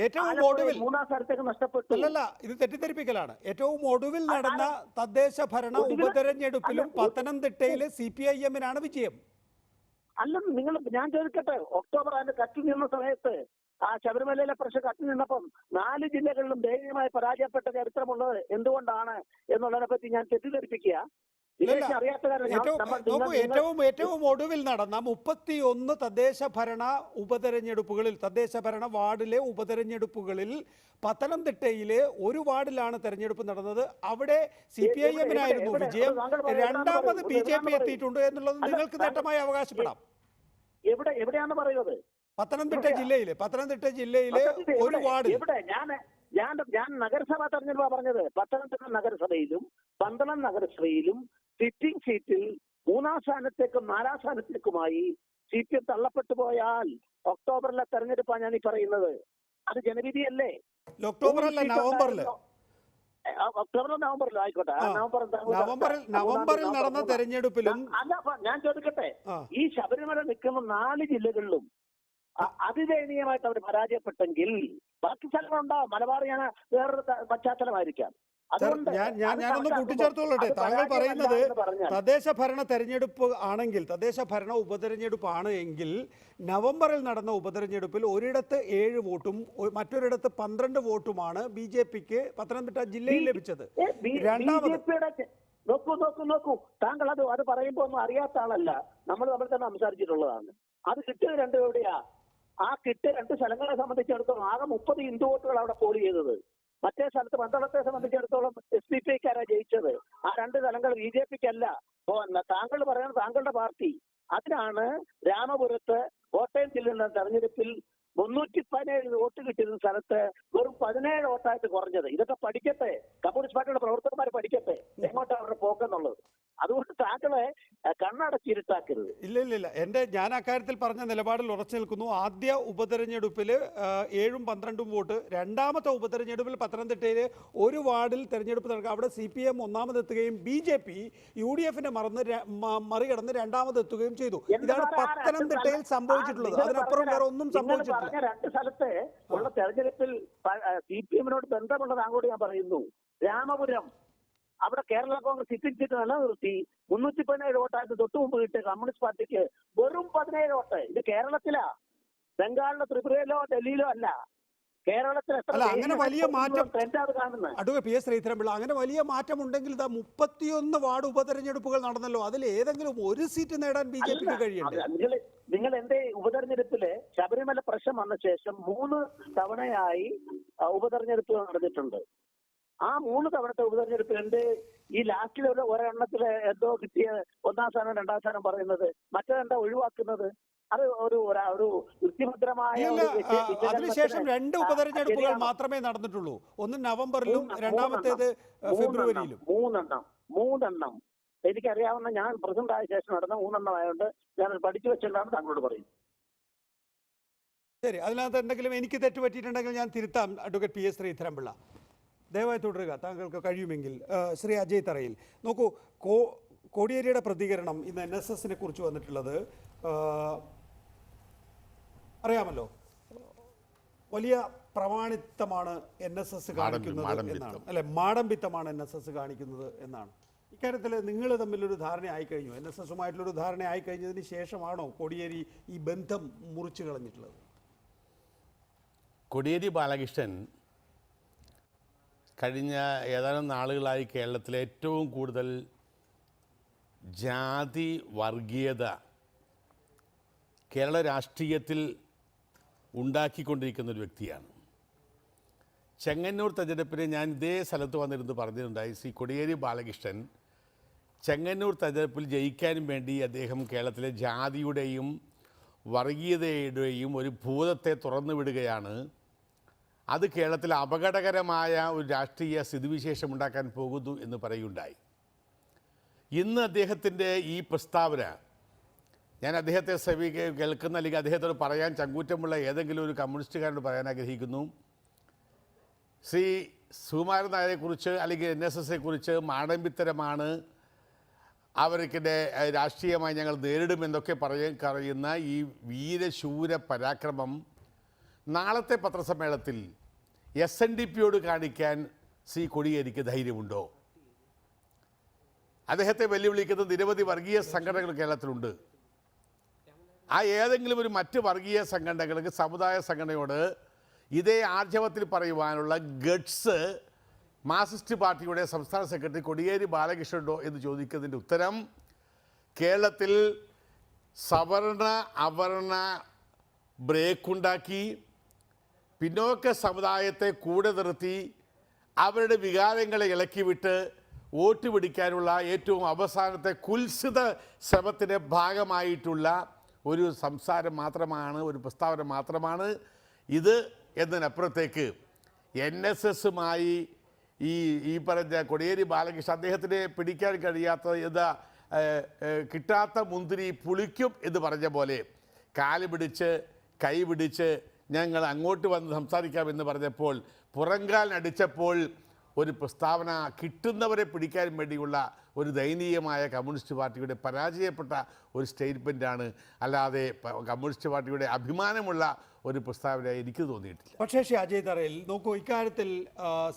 ഏറ്റവും ഒടുവിൽ 3-ാം സ്ഥാനത്തേക്ക് നഷ്ടപ്പെട്ടു. അല്ലല്ല, ഇത് തെറ്റിദ്ധരിപ്പിക്കലാണ്. ഏറ്റവും ഒടുവിൽ നടന്ന തദ്ദേശ ഭരണ ഉപതെരഞ്ഞെടുപ്പിലും പത്തനംതിട്ടയിലെ CPIM-നാണ് വിജയം. അല്ല, ഞാൻ ചോദിക്കട്ടെ, ഒക്ടോബർ അതിന്റെ കത്തി നിന്ന സമയത്ത് ആ ശബരിമലയിലെ പ്രശ്നം കത്തി നിന്നപ്പം 4 ജില്ലകളിലും ദയനീയമായി പരാജയപ്പെട്ട ചരിത്രമുള്ളത് എന്തുകൊണ്ടാണ് എന്നുള്ളതിനെ പറ്റി ഞാൻ തെറ്റിദ്ധരിപ്പിക്കുക. ദിനേശ് അറിയാത്ത കാര്യം ഏറ്റവും ഒടുവിൽ നടന്ന 31 തദ്ദേശ ഭരണ ഉപതെരഞ്ഞെടുപ്പുകളിൽ, തദ്ദേശ ഭരണ വാർഡിലെ ഉപതെരഞ്ഞെടുപ്പുകളിൽ പത്തനംതിട്ടയിലെ ഒരു വാർഡിലാണ് തെരഞ്ഞെടുപ്പ് നടന്നത്. അവിടെ CPIM-നായിരുന്നു വിജയം. രണ്ടാമത് BJP എത്തിയിട്ടുണ്ട് എന്നുള്ളത് നിങ്ങൾക്ക് നേട്ടമായി അവകാശപ്പെടാം. എവിടെയാണെന്ന് പറയുന്നത്? പത്തനംതിട്ട ജില്ലയിലെ ഒരു വാർഡിൽ. ഞാൻ നഗരസഭാ തെരഞ്ഞെടുപ്പാണ് പറഞ്ഞത്. പത്തനംതിട്ട നഗരസഭയിലും പന്തളം നഗരസഭയിലും സിറ്റിംഗ് സീറ്റിൽ 3ാം സ്ഥാനത്തേക്കും 4ാം സ്ഥാനത്തേക്കുമായി CPM തള്ളപ്പെട്ടു പോയാൽ ഒക്ടോബറിലെ തെരഞ്ഞെടുപ്പാണ് ഞാൻ ഈ പറയുന്നത്. അത് ജനവിധിയല്ലേ? ഒക്ടോബറിലോ നവംബറിലോ ആയിക്കോട്ടെ. നവംബറിൽ നടന്ന തെരഞ്ഞെടുപ്പിലും അല്ല, ഞാൻ ചോദിക്കട്ടെ, ഈ ശബരിമല നിൽക്കുന്ന 4 ജില്ലകളിലും അതിദയനീയമായിട്ട് അവർ പരാജയപ്പെട്ടെങ്കിൽ ബാക്കി സ്ഥലങ്ങളുണ്ടാവും. മലബാർ വേറൊരു പശ്ചാത്തലമായിരിക്കാം. ഞാനൊന്ന് കൂട്ടിച്ചേർത്തോളട്ടെ. താങ്കൾ പറയുന്നത് തദ്ദേശ ഭരണ തെരഞ്ഞെടുപ്പ് ആണെങ്കിൽ, തദ്ദേശ ഭരണ ഉപതെരഞ്ഞെടുപ്പാണ് എങ്കിൽ നവംബറിൽ നടന്ന ഉപതെരഞ്ഞെടുപ്പിൽ ഒരിടത്ത് 7 വോട്ടും മറ്റൊരിടത്ത് 12 വോട്ടുമാണ് BJPക്ക് പത്തനംതിട്ട ജില്ലയിൽ ലഭിച്ചത്. രണ്ടാമത് നോക്കൂ, താങ്കൾ അത് പറയുമ്പോ ഒന്നും അറിയാത്ത ആളല്ല. നമ്മൾ തന്നെ സംസാരിച്ചിട്ടുള്ളതാണ്. അത് കിട്ടിയത് 2 എവിടെയാ? ആ കിട്ടിയ 2 സ്ഥലങ്ങളെ സംബന്ധിച്ചിടത്തോളം ആകെ 30 ഹിന്ദു വോട്ടുകൾ അവിടെ പോൾ ചെയ്തത്. മറ്റേ സ്ഥലത്ത് പന്തളത്തെ സംബന്ധിച്ചിടത്തോളം SDPക്കാരാ ജയിച്ചത്. ആ 2 സ്ഥലങ്ങൾ BJPക്കല്ല. താങ്കൾ പറയുന്നത് താങ്കളുടെ പാർട്ടി. അതിനാണ് രാമപുരത്ത് കോട്ടയം ജില്ലയിലെ തെരഞ്ഞെടുപ്പിൽ 317 വോട്ട് കിട്ടിയ സ്ഥലത്ത് വെറും 17 വോട്ടായിട്ട് കുറഞ്ഞത്. ഇതൊക്കെ പഠിക്കട്ടെ, കമ്മ്യൂണിസ്റ്റ് പാർട്ടിയുടെ പ്രവർത്തകന്മാർ പഠിക്കട്ടെ എങ്ങോട്ടാ അവരുടെ പോക്കെന്നുള്ളത്. അതുകൊണ്ട് താങ്കളെ കണ്ണടച്ചിരുട്ടാക്കരുത്. ഇല്ല, ഞാൻ അക്കാര്യത്തിൽ പറഞ്ഞ നിലപാടിൽ ഉറച്ചു നിൽക്കുന്നു. ആദ്യ ഉപതെരഞ്ഞെടുപ്പിൽ 7ഉം 12ഉം വോട്ട്, രണ്ടാമത്തെ ഉപതെരഞ്ഞെടുപ്പിൽ പത്തനംതിട്ടയിലെ ഒരു വാർഡിൽ തെരഞ്ഞെടുപ്പ് നടക്കുക. അവിടെ CPM ഒന്നാമതെത്തുകയും BJP UDF-നെ മറികടന്ന് രണ്ടാമതെത്തുകയും ചെയ്തു. ഇതാണ് പത്തനംതിട്ടയിൽ സംഭവിച്ചിട്ടുള്ളത്. അതിനപ്പുറം വേറെ ഒന്നും സംഭവിച്ചിട്ടില്ല. 2 സ്ഥലത്ത് ഉള്ള തെരഞ്ഞെടുപ്പിൽ CPM-നോട് ബന്ധമുള്ളത് അങ്ങോട്ട് ഞാൻ പറയുന്നു. രാമപുരം അവിടെ കേരള കോൺഗ്രസ് സിറ്റിംഗ് സീറ്റ് നിലനിർത്തി 317 വോട്ടായിട്ട് തൊട്ടു മുമ്പ് കിട്ടിയ കമ്മ്യൂണിസ്റ്റ് പാർട്ടിക്ക് വെറും 17 വോട്ട്. ഇത് കേരളത്തിലാ, ബംഗാളിലോ ത്രിപുരയിലോ ഡൽഹിയിലോ അല്ല. കേരളത്തിൽ അങ്ങനെ വലിയ മാറ്റം അഡ്വക്കേറ്റ് PS ശ്രീധരൻപിള്ള, അങ്ങനെ വലിയ മാറ്റം ഉണ്ടെങ്കിൽ ഇതാ 31 വാർഡ് ഉപതെരഞ്ഞെടുപ്പുകൾ നടന്നല്ലോ. അതിൽ ഏതെങ്കിലും ഒരു സീറ്റ് നേടാൻ BJPക്ക് കഴിയണ്ടേ? നിങ്ങൾ എന്റെ ഉപതെരഞ്ഞെടുപ്പില് ശബരിമല പ്രശ്നം വന്ന ശേഷം 3 തവണയായി ഉപതെരഞ്ഞെടുപ്പുകൾ നടന്നിട്ടുണ്ട്. ആ 3 തവണത്തെ ഉപതെരഞ്ഞെടുപ്പിൽ ഈ ലാസ്റ്റിലെ ഒരെണ്ണത്തില് എന്തോ കിട്ടിയ 1ാം സ്ഥാനം 2ാം സ്ഥാനം പറയുന്നത്, മറ്റേതെന്താ ഒഴിവാക്കുന്നത്? അത് ഒരു വൃത്തിഭദ്രമായ. അതിനുശേഷം 2 ഉപതെരഞ്ഞെടുപ്പുകൾ മാത്രമേ നടന്നിട്ടുള്ളൂ. ഒന്ന് നവംബറിലും രണ്ടാമത്തേത് ഫെബ്രുവരിയിലും. 3 എനിക്കറിയാവുന്ന, ഞാൻ പ്രസിഡന്റ് ആയ ശേഷം നടന്ന 3 ആയതുകൊണ്ട് ഞാൻ പഠിച്ചു വെച്ചിട്ടാണ് താങ്കളോട് പറയുന്നത്. ശരി, അതിനകത്ത് എന്തെങ്കിലും എനിക്ക് തെറ്റുപറ്റിയിട്ടുണ്ടെങ്കിൽ ഞാൻ തിരുത്താം. അഡ്വക്കേറ്റ് PS ശ്രീധരൻപിള്ള ദയവായി തുടരുക, താങ്കൾക്ക് കഴിയുമെങ്കിൽ. ശ്രീ അജയ് തറയിൽ, നോക്കൂ, കോടിയേരിയുടെ പ്രതികരണം ഇന്ന് NSS-നെ കുറിച്ച് വന്നിട്ടുള്ളത് അറിയാമല്ലോ. വലിയ പ്രമാണിത്തമാണ് NSS കാണിക്കുന്നത് എന്നാണ്, അല്ലെ, മാടമ്പിത്തമാണ് NSS കാണിക്കുന്നത് എന്നാണ്. ഇക്കാര്യത്തിൽ നിങ്ങൾ തമ്മിലൊരു ധാരണ ആയിക്കഴിഞ്ഞു? NSS-ഉമായിട്ടുള്ളൊരു ധാരണ ആയിക്കഴിഞ്ഞതിന് ശേഷമാണോ കോടിയേരി ഈ ബന്ധം മുറിച്ചു കളഞ്ഞിട്ടുള്ളത്? കോടിയേരി ബാലകൃഷ്ണൻ കഴിഞ്ഞ ഏതാനും നാളുകളായി കേരളത്തിലെ ഏറ്റവും കൂടുതൽ ജാതി വർഗീയത കേരള രാഷ്ട്രീയത്തിൽ ഉണ്ടാക്കിക്കൊണ്ടിരിക്കുന്ന ഒരു വ്യക്തിയാണ്. ചെങ്ങന്നൂർ തെരഞ്ഞെടുപ്പിന് ഞാൻ ഇതേ സ്ഥലത്ത് വന്നിരുന്ന് പറഞ്ഞിട്ടുണ്ടായി. ശ്രീ കോടിയേരി ബാലകൃഷ്ണൻ ചെങ്ങന്നൂർ തെരഞ്ഞെടുപ്പിൽ ജയിക്കാനും വേണ്ടി അദ്ദേഹം കേരളത്തിലെ ജാതിയുടെയും വർഗീയതയുടെയും ഒരു ഭൂതത്തെ തുറന്നു വിടുകയാണ്. അത് കേരളത്തിൽ അപകടകരമായ ഒരു രാഷ്ട്രീയ സ്ഥിതിവിശേഷം ഉണ്ടാക്കാൻ പോകുന്നു എന്ന് പറയുകയുണ്ടായി. ഇന്ന് അദ്ദേഹത്തിൻ്റെ ഈ പ്രസ്താവന ഞാൻ അദ്ദേഹത്തെ കേൾക്കുന്ന, അല്ലെങ്കിൽ അദ്ദേഹത്തോട് പറയാൻ ചങ്കൂറ്റമുള്ള ഏതെങ്കിലും ഒരു കമ്മ്യൂണിസ്റ്റുകാരോട് പറയാൻ ആഗ്രഹിക്കുന്നു. ശ്രീ സുകുമാരൻ നായരെക്കുറിച്ച് അല്ലെങ്കിൽ NSS-നെക്കുറിച്ച് മാടമ്പിത്തരമാണ്, അവർക്കിടെ രാഷ്ട്രീയമായി ഞങ്ങൾ നേരിടുമെന്നൊക്കെ പറയുന്ന ഈ വീരശൂര പരാക്രമം നാളത്തെ പത്രസമ്മേളനത്തിൽ SNDP-യോട് കാണിക്കാൻ ശ്രീ കോടിയേരിക്ക് ധൈര്യമുണ്ടോ? അദ്ദേഹത്തെ വെല്ലുവിളിക്കുന്ന നിരവധി വർഗീയ സംഘടനകൾ കേരളത്തിലുണ്ട്. ആ ഏതെങ്കിലും ഒരു മറ്റ് വർഗീയ സംഘടനകൾക്ക്, സമുദായ സംഘടനയോട് ഇതേ ആർജവത്തിൽ പറയുവാനുള്ള ഗഡ്സ് മാർക്സിസ്റ്റ് പാർട്ടിയുടെ സംസ്ഥാന സെക്രട്ടറി കോടിയേരി ബാലകൃഷ്ണനുണ്ടോ എന്ന് ചോദിക്കുന്നതിൻ്റെ ഉത്തരം, കേരളത്തിൽ സവർണ അവർണ ബ്രേക്കുണ്ടാക്കി പിന്നോക്ക സമുദായത്തെ കൂടെ നിർത്തി അവരുടെ വികാരങ്ങളെ ഇളക്കിവിട്ട് വോട്ട് പിടിക്കാനുള്ള ഏറ്റവും അവസാനത്തെ കുൽസിത ശ്രമത്തിൻ്റെ ഭാഗമായിട്ടുള്ള ഒരു സംസാരം മാത്രമാണ്, ഒരു പ്രസ്താവന മാത്രമാണ് ഇത് എന്നതിനപ്പുറത്തേക്ക് NSSുമായി ഈ പറഞ്ഞ കോടിയേരി ബാലകൃഷ്ണൻ അദ്ദേഹത്തിന് പിടിക്കാൻ കഴിയാത്ത കിട്ടാത്ത മുന്തിരി പുളിക്കും എന്ന് പറഞ്ഞ പോലെ കാല് പിടിച്ച് കൈ പിടിച്ച് ഞങ്ങൾ അങ്ങോട്ട് വന്ന് സംസാരിക്കാമെന്ന് പറഞ്ഞപ്പോൾ പുറങ്കാലിനടിച്ചപ്പോൾ ഒരു പ്രസ്താവന കിട്ടുന്നവരെ പിടിക്കാൻ വേണ്ടിയുള്ള ഒരു ദയനീയമായ കമ്മ്യൂണിസ്റ്റ് പാർട്ടിയുടെ പരാജയപ്പെട്ട ഒരു സ്റ്റേറ്റ്മെൻറ്റാണ്. അല്ലാതെ കമ്മ്യൂണിസ്റ്റ് പാർട്ടിയുടെ അഭിമാനമുള്ള ഒരു പ്രസ്താവന എനിക്ക് തോന്നിയിട്ടില്ല. പക്ഷേ ശ്രീ അജയ് തറയിൽ നോക്കൂ, ഇക്കാര്യത്തിൽ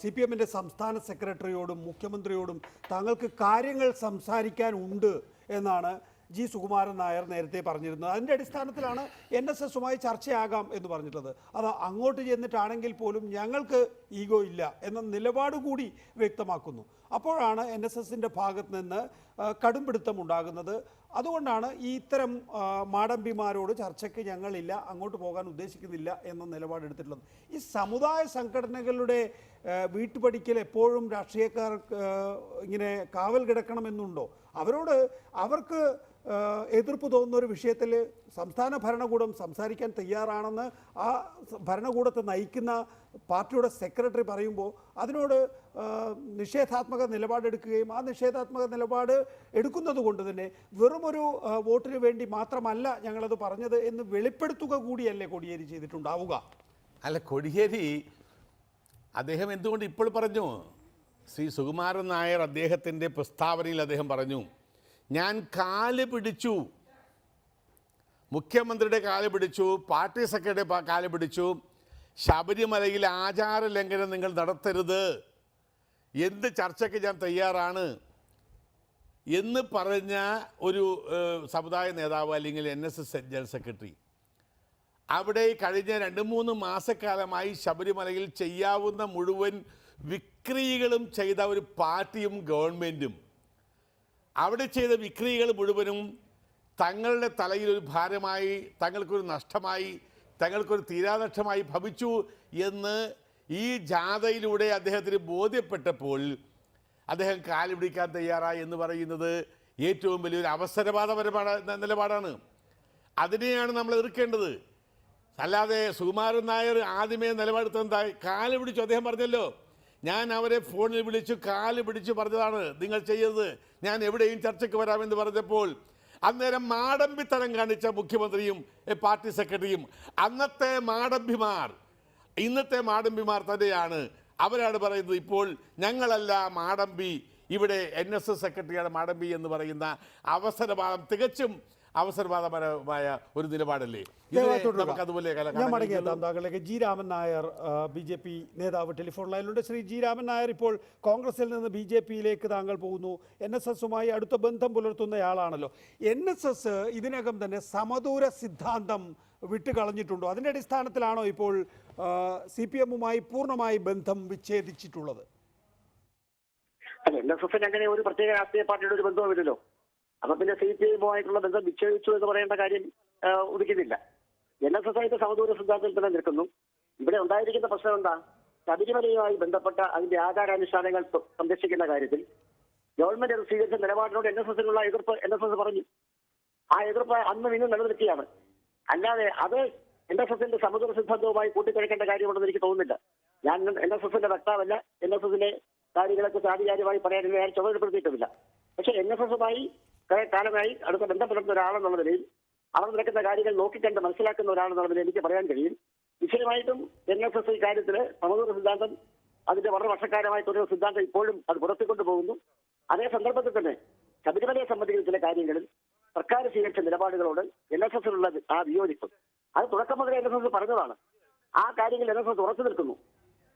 CPMന്റെ സംസ്ഥാന സെക്രട്ടറിയോടും മുഖ്യമന്ത്രിയോടും താങ്കൾക്ക് കാര്യങ്ങൾ സംസാരിക്കാനുണ്ട് എന്നാണ് ജി സുകുമാരൻ നായർ നേരത്തെ പറഞ്ഞിരുന്നത്. അതിൻ്റെ അടിസ്ഥാനത്തിലാണ് NSSുമായി ചർച്ചയാകാം എന്ന് പറഞ്ഞിട്ടുള്ളത്. അത് അങ്ങോട്ട് ചെന്നിട്ടാണെങ്കിൽ പോലും ഞങ്ങൾക്ക് ഈഗോ ഇല്ല എന്ന നിലപാട് കൂടി വ്യക്തമാക്കുന്നു. അപ്പോഴാണ് NSSൻ്റെ ഭാഗത്ത് നിന്ന് കടുംപിടുത്തം ഉണ്ടാകുന്നത്. അതുകൊണ്ടാണ് ഈ ഇത്തരം മാടമ്പിമാരോട് ചർച്ചയ്ക്ക് ഞങ്ങളില്ല, അങ്ങോട്ട് പോകാൻ ഉദ്ദേശിക്കുന്നില്ല എന്ന നിലപാടെടുത്തിട്ടുള്ളത്. ഈ സമുദായ സംഘടനകളുടെ വീട്ടുപടിക്കൽ എപ്പോഴും രാഷ്ട്രീയക്കാർക്ക് ഇങ്ങനെ കാവൽ കിടക്കണമെന്നുണ്ടോ? അവർക്ക് എതിർപ്പ് തോന്നുന്ന ഒരു വിഷയത്തിൽ സംസ്ഥാന ഭരണകൂടം സംസാരിക്കാൻ തയ്യാറാണെന്ന് ആ ഭരണകൂടത്തെ നയിക്കുന്ന പാർട്ടിയുടെ സെക്രട്ടറി പറയുമ്പോൾ അതിനോട് നിഷേധാത്മക നിലപാടെടുക്കുകയും ആ നിഷേധാത്മക നിലപാട് എടുക്കുന്നത് കൊണ്ട് തന്നെ വെറുമൊരു വോട്ടിന് വേണ്ടി മാത്രമല്ല ഞങ്ങളത് പറഞ്ഞത് എന്ന് വെളിപ്പെടുത്തുക കൂടിയല്ലേ കോടിയേരി ചെയ്തിട്ടുണ്ടാവുക? അല്ല, കോടിയേരി അദ്ദേഹം എന്തുകൊണ്ട് ഇപ്പോൾ പറഞ്ഞു? ശ്രീ സുകുമാരൻ നായർ അദ്ദേഹത്തിൻ്റെ പ്രസ്താവനയിൽ അദ്ദേഹം പറഞ്ഞു, ഞാൻ കാല് പിടിച്ചു, മുഖ്യമന്ത്രിയുടെ കാല് പിടിച്ചു, പാർട്ടി സെക്രട്ടറിയുടെ കാല് പിടിച്ചു, ശബരിമലയിൽ ആചാര ലംഘനം നിങ്ങൾ നടത്തരുത്, എന്ത് ചർച്ചയ്ക്ക് ഞാൻ തയ്യാറാണ് എന്ന് പറഞ്ഞ ഒരു സമുദായ നേതാവ് അല്ലെങ്കിൽ NSS ജനറൽ സെക്രട്ടറി അവിടെ കഴിഞ്ഞ 2-3 മാസക്കാലമായി ശബരിമലയിൽ ചെയ്യാവുന്ന മുഴുവൻ വിക്രികളും ചെയ്ത ഒരു പാർട്ടിയും ഗവൺമെൻറ്റും അവിടെ ചെയ്ത വിക്രികൾ മുഴുവനും തങ്ങളുടെ തലയിൽ ഒരു ഭാരമായി, തങ്ങൾക്കൊരു നഷ്ടമായി, തങ്ങൾക്കൊരു തീരാനഷ്ടമായി ഭവിച്ചു എന്ന് ഈ ജാഥയിലൂടെ അദ്ദേഹത്തിന് ബോധ്യപ്പെട്ടപ്പോൾ അദ്ദേഹം കാല് പിടിക്കാൻ തയ്യാറായി എന്ന് പറയുന്നത് ഏറ്റവും വലിയൊരു അവസരവാദപരമായ നിലപാടാണ്. അതിനെയാണ് നമ്മൾ എതിർക്കേണ്ടത്. അല്ലാതെ സുകുമാരൻ നായർ ആദ്യമേ നിലപാടെടുത്തതായി കാല് പിടിച്ചു. അദ്ദേഹം പറഞ്ഞല്ലോ, ഞാൻ അവരെ ഫോണിൽ വിളിച്ചു കാല് പിടിച്ചു പറഞ്ഞതാണ് നിങ്ങൾ ചെയ്യരുത്, ഞാൻ എവിടെയും ചർച്ചയ്ക്ക് വരാമെന്ന് പറഞ്ഞപ്പോൾ അന്നേരം മാടമ്പിത്തരം കാണിച്ച മുഖ്യമന്ത്രിയും പാർട്ടി സെക്രട്ടറിയും അന്നത്തെ മാടമ്പിമാർ ഇന്നത്തെ മാടമ്പിമാർ തന്നെയാണ്. അവരാണ് പറയുന്നത് ഇപ്പോൾ ഞങ്ങളല്ല മാടമ്പി, ഇവിടെ NSS സെക്രട്ടറിയാണ് മാടമ്പി എന്ന് പറയുന്ന അവസരവാദം തികച്ചും അവസരവാദപരമായ ഒരു നിലപാടല്ലേ? അതുപോലെ ഞാൻ മടങ്ങിയെത്താം താങ്കളിലേക്ക്. ജി രാമൻ നായർ BJP നേതാവ് ടെലിഫോൺ ലൈനിലുണ്ട്. ശ്രീ ജി രാമൻ നായർ, ഇപ്പോൾ കോൺഗ്രസിൽ നിന്ന് BJPയിലേക്ക് താങ്കൾ പോകുന്നു. NSSുമായി അടുത്ത ബന്ധം പുലർത്തുന്നയാളാണല്ലോ. NSS ഇതിനകം തന്നെ സമദൂര സിദ്ധാന്തം വിട്ടുകളഞ്ഞിട്ടുണ്ടോ? അതിൻ്റെ അടിസ്ഥാനത്തിലാണോ ഇപ്പോൾ CPMുമായി പൂർണ്ണമായി ബന്ധം വിച്ഛേദിച്ചിട്ടുള്ളത്? NSSന് അങ്ങനെ ഒരു പ്രത്യേക രാഷ്ട്രീയ പാർട്ടിയുടെ ഒരു ബന്ധവുമില്ലല്ലോ. അപ്പൊ പിന്നെ CPMുമായിട്ടുള്ള ബന്ധം വിച്ഛേദിച്ചു എന്ന് പറയേണ്ട കാര്യം ഉദിക്കുന്നില്ല. NSS ആയിട്ട് സമദൂര സിദ്ധാന്തത്തിൽ തന്നെ നിൽക്കുന്നു. ഇവിടെ ഉണ്ടായിരിക്കുന്ന പ്രശ്നം എന്താ? ശബരിമലയുമായി ബന്ധപ്പെട്ട അതിന്റെ ആചാരാനുഷ്ഠാനങ്ങൾ സംരക്ഷിക്കുന്ന കാര്യത്തിൽ ഗവൺമെന്റ് സ്വീകരിച്ച നിലപാടിനോട് NSSനുള്ള എതിർപ്പ് NSS പറഞ്ഞു. ആ എതിർപ്പ് അന്നും ഇന്നും നിലനിൽക്കുകയാണ്. അല്ലാതെ അത് NSSന്റെ സമദൂര സിദ്ധാന്തവുമായി കൂട്ടിക്കുഴക്കേണ്ട കാര്യമുണ്ടെന്ന് എനിക്ക് തോന്നുന്നില്ല. ഞാൻ NSSന്റെ വക്താവല്ല, NSSന്റെ കാര്യങ്ങളെക്കുറിച്ച് ആധികാരികമായി പറയാൻ ഞാൻ ചുമതലപ്പെടുത്തിയിട്ടുമില്ല. പക്ഷെ NSSുമായി കുറെ കാലമായി അടുത്ത ബന്ധപ്പെടുന്ന ഒരാളെന്നുള്ള നിലയിൽ അവർ നടക്കുന്ന കാര്യങ്ങൾ നോക്കിക്കണ്ട് മനസ്സിലാക്കുന്ന ഒരാളെന്നുള്ള നിലയിൽ എനിക്ക് പറയാൻ കഴിയും. നിശ്ചയമായിട്ടും NSS ഈ കാര്യത്തിൽ സമദൂര സിദ്ധാന്തം അതിന്റെ വളരെ വർഷക്കാലമായി തുടരുന്ന സിദ്ധാന്തം ഇപ്പോഴും അത് പുറത്തുകൊണ്ടു പോകുന്നു. അതേ സന്ദർഭത്തിൽ തന്നെ ശബരിമലയെ സംബന്ധിക്കുന്ന ചില കാര്യങ്ങളിൽ സർക്കാർ സ്വീകരിച്ച നിലപാടുകളോട് NSSനുള്ള ആ വിയോജിപ്പ് അത് തുടക്കം മുതലേ NSS പറഞ്ഞതാണ്. ആ കാര്യങ്ങൾ NSS ഉറച്ചു നിൽക്കുന്നു.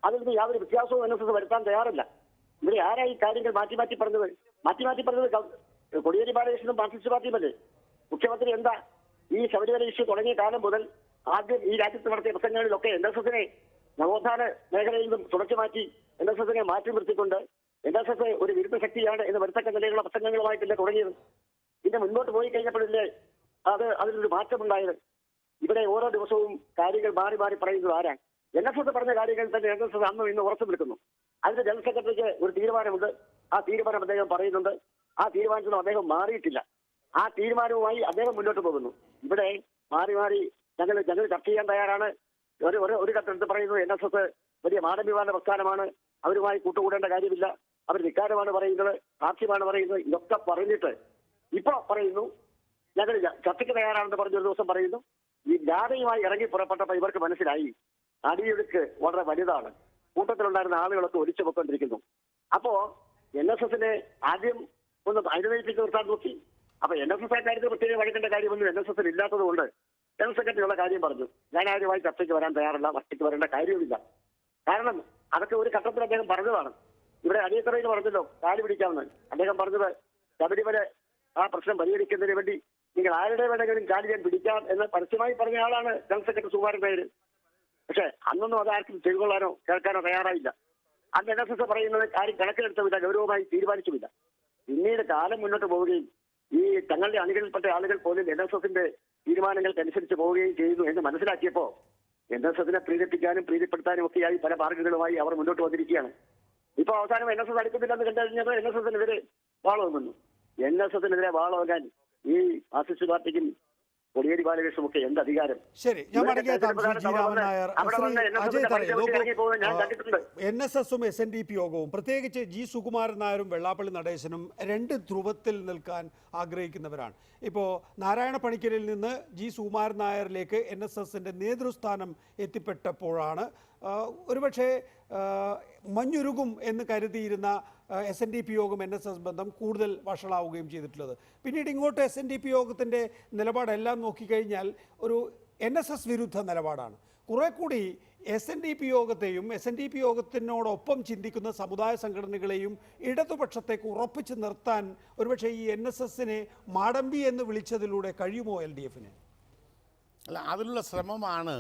അതിൽ നിന്ന് യാതൊരു വ്യത്യാസവും NSS വരുത്താൻ തയ്യാറില്ല. ഇവിടെ ആരായി കാര്യങ്ങൾ മാറ്റി പറഞ്ഞത് കോടിയേരി ബാലകൃഷ്ണനും മാർക്സിസ്റ്റ് പാർട്ടിയുമല്ലേ? മുഖ്യമന്ത്രി എന്താ ഈ ശബരിമല ഇഷ്യൂ തുടങ്ങിയ കാലം മുതൽ ആദ്യം ഈ രാജ്യത്ത് നടത്തിയ പ്രസംഗങ്ങളിലൊക്കെ NSSനെ നവോത്ഥാന മേഖലയിൽ നിന്നും തുടച്ചു മാറ്റി NSS മാറ്റി നിർത്തിക്കൊണ്ട് NSS ഒരു വിരുദ്ധ ശക്തിയാണ് എന്ന് വരുത്തക്ക നിലയിലുള്ള പ്രസംഗങ്ങളുമായിട്ടില്ല തുടങ്ങിയത്. പിന്നെ മുന്നോട്ട് പോയി കഴിഞ്ഞപ്പോഴല്ലേ അതിലൊരു മാറ്റമുണ്ടായത്. ഇവിടെ ഓരോ ദിവസവും കാര്യങ്ങൾ മാറി മാറി പറയുന്നത് ആരാണ്? NSS പറഞ്ഞ കാര്യങ്ങൾ തന്നെ NSS അന്നും ഇന്ന് ഉറച്ചു നിൽക്കുന്നു. അതിന്റെ ജനറൽ സെക്രട്ടറിക്ക് ഒരു തീരുമാനമുണ്ട്. ആ തീരുമാനം അദ്ദേഹം പറയുന്നുണ്ട്. ആ തീരുമാനത്തിനും അദ്ദേഹം മാറിയിട്ടില്ല. ആ തീരുമാനവുമായി അദ്ദേഹം മുന്നോട്ട് പോകുന്നു. ഇവിടെ മാറി മാറി ഞങ്ങൾ ചർച്ച ചെയ്യാൻ തയ്യാറാണ്. ഒരു ഘട്ടത്തിൽ പറയുന്നു NSS വലിയ മാനവികമായ പ്രസ്ഥാനമാണ്, അവരുമായി കൂട്ടുകൂടേണ്ട കാര്യമില്ല, അവർ ധിക്കാരമാണ് പറയുന്നത്, സാക്ഷ്യമാണ് പറയുന്നത്. ഇതൊക്കെ പറഞ്ഞിട്ട് ഇപ്പൊ പറയുന്നു ഞങ്ങൾ ചർച്ചയ്ക്ക് തയ്യാറാണെന്ന് പറഞ്ഞൊരു ദിവസം പറയുന്നു. ഈ ജാഥയുമായി ഇറങ്ങി പുറപ്പെട്ടപ്പോൾ ഇവർക്ക് മനസ്സിലായി അടിയൊഴുക്ക് വളരെ വലുതാണ്, കൂട്ടത്തിലുണ്ടായിരുന്ന ആളുകളൊക്കെ ഒലിച്ചു പൊക്കൊണ്ടിരിക്കുന്നു. അപ്പോ NSS ആദ്യം ഒന്ന് അനുനയിപ്പിച്ച് നിർത്താൻ നോക്കി. അപ്പൊ NSS കാര്യത്തിൽ പ്രത്യേകം വഴിക്കേണ്ട കാര്യമൊന്നും NSS ഇല്ലാത്തത് കൊണ്ട് ജനറൽ സെക്രട്ടറിയുള്ള കാര്യം പറഞ്ഞു. ഞാൻ ആരുമായി ചർച്ചയ്ക്ക് വരാൻ തയ്യാറല്ല, ചർച്ചയ്ക്ക് വരേണ്ട കാര്യമില്ല. കാരണം അതൊക്കെ ഒരു ഘട്ടത്തിൽ അദ്ദേഹം പറഞ്ഞതാണ്. ഇവിടെ അടിയത്തറയിൽ പറഞ്ഞല്ലോ കാല് പിടിക്കാമെന്ന്. അദ്ദേഹം പറഞ്ഞത് ശബരിമല ആ പ്രശ്നം പരിഹരിക്കുന്നതിന് വേണ്ടി നിങ്ങൾ ആരുടെ വേണമെങ്കിലും കാല് ഞാൻ പിടിക്കാം എന്ന് പരസ്യമായി പറഞ്ഞ ആളാണ് ജനറൽ സെക്രട്ടറി സുകുമാരൻ നായർ. പക്ഷെ അന്നൊന്നും അതാർക്കും ചെവികൊള്ളാനോ കേൾക്കാനോ തയ്യാറായില്ല. അന്ന് NSS പറയുന്നത് കാര്യം കണക്കിലെടുത്തുമില്ല, ഗൗരവമായി തീരുമാനിച്ചുമില്ല. പിന്നീട് കാലം മുന്നോട്ട് പോവുകയും ഈ തങ്ങളുടെ അണികളിൽപ്പെട്ട ആളുകൾ പോലും NSS തീരുമാനങ്ങൾക്കനുസരിച്ച് പോവുകയും ചെയ്തു എന്ന് മനസ്സിലാക്കിയപ്പോ NSS പ്രീതിപ്പിക്കാനും പ്രീതിപ്പെടുത്താനും ഒക്കെയായി പല മാർഗങ്ങളുമായി അവർ മുന്നോട്ട് വന്നിരിക്കുകയാണ്. ഇപ്പൊ അവസാനം NSS അടുക്കുന്നില്ലെന്ന് കണ്ടുകഴിഞ്ഞപ്പോൾ NSS-നെതിരെ വാളോങ്ങുന്നു. NSS-നെതിരെ വാളോങ്ങാൻ ഈ മാർക്സിസ്റ്റ് പാർട്ടിക്കും കോടിയേരി ബാലകൃഷ്ണനും ഒക്കെ എന്ത് അധികാരം? ശരി, ഞാൻ മടങ്ങിയെത്താം. ജി രാമൻ നായർ, അജയ് തറയിൽ NSS-ഉം SNDP യോഗവും പ്രത്യേകിച്ച് G സുകുമാരൻ നായരും വെള്ളാപ്പള്ളി നടേശനും രണ്ട് ധ്രുവത്തിൽ നിൽക്കാൻ ആഗ്രഹിക്കുന്നവരാണ്. ഇപ്പോൾ നാരായണ പണിക്കരിൽ നിന്ന് G സുകുമാരൻ നായരിലേക്ക് NSS-ന്റെ നേതൃസ്ഥാനം എത്തിപ്പെട്ടപ്പോഴാണ് ഒരുപക്ഷെ മഞ്ഞുരുകും എന്ന് കരുതിയിരുന്ന SNDP യോഗം NSS ബന്ധം കൂടുതൽ വഷളാവുകയും ചെയ്തിട്ടുള്ളത്. പിന്നീട് ഇങ്ങോട്ട് SNDP യോഗത്തിൻ്റെ നിലപാടെല്ലാം നോക്കിക്കഴിഞ്ഞാൽ ഒരു NSS വിരുദ്ധ നിലപാടാണ്. കുറെ കൂടി SNDP യോഗത്തെയും SNDP യോഗത്തിനോടൊപ്പം ചിന്തിക്കുന്ന സമുദായ സംഘടനകളെയും ഇടതുപക്ഷത്തേക്ക് ഉറപ്പിച്ച് നിർത്താൻ ഒരുപക്ഷെ ഈ NSS-നെ മാടമ്പി എന്ന് വിളിച്ചതിലൂടെ കഴിയുമോ LDF-ന്? അല്ല, അതിനുള്ള ശ്രമമാണ്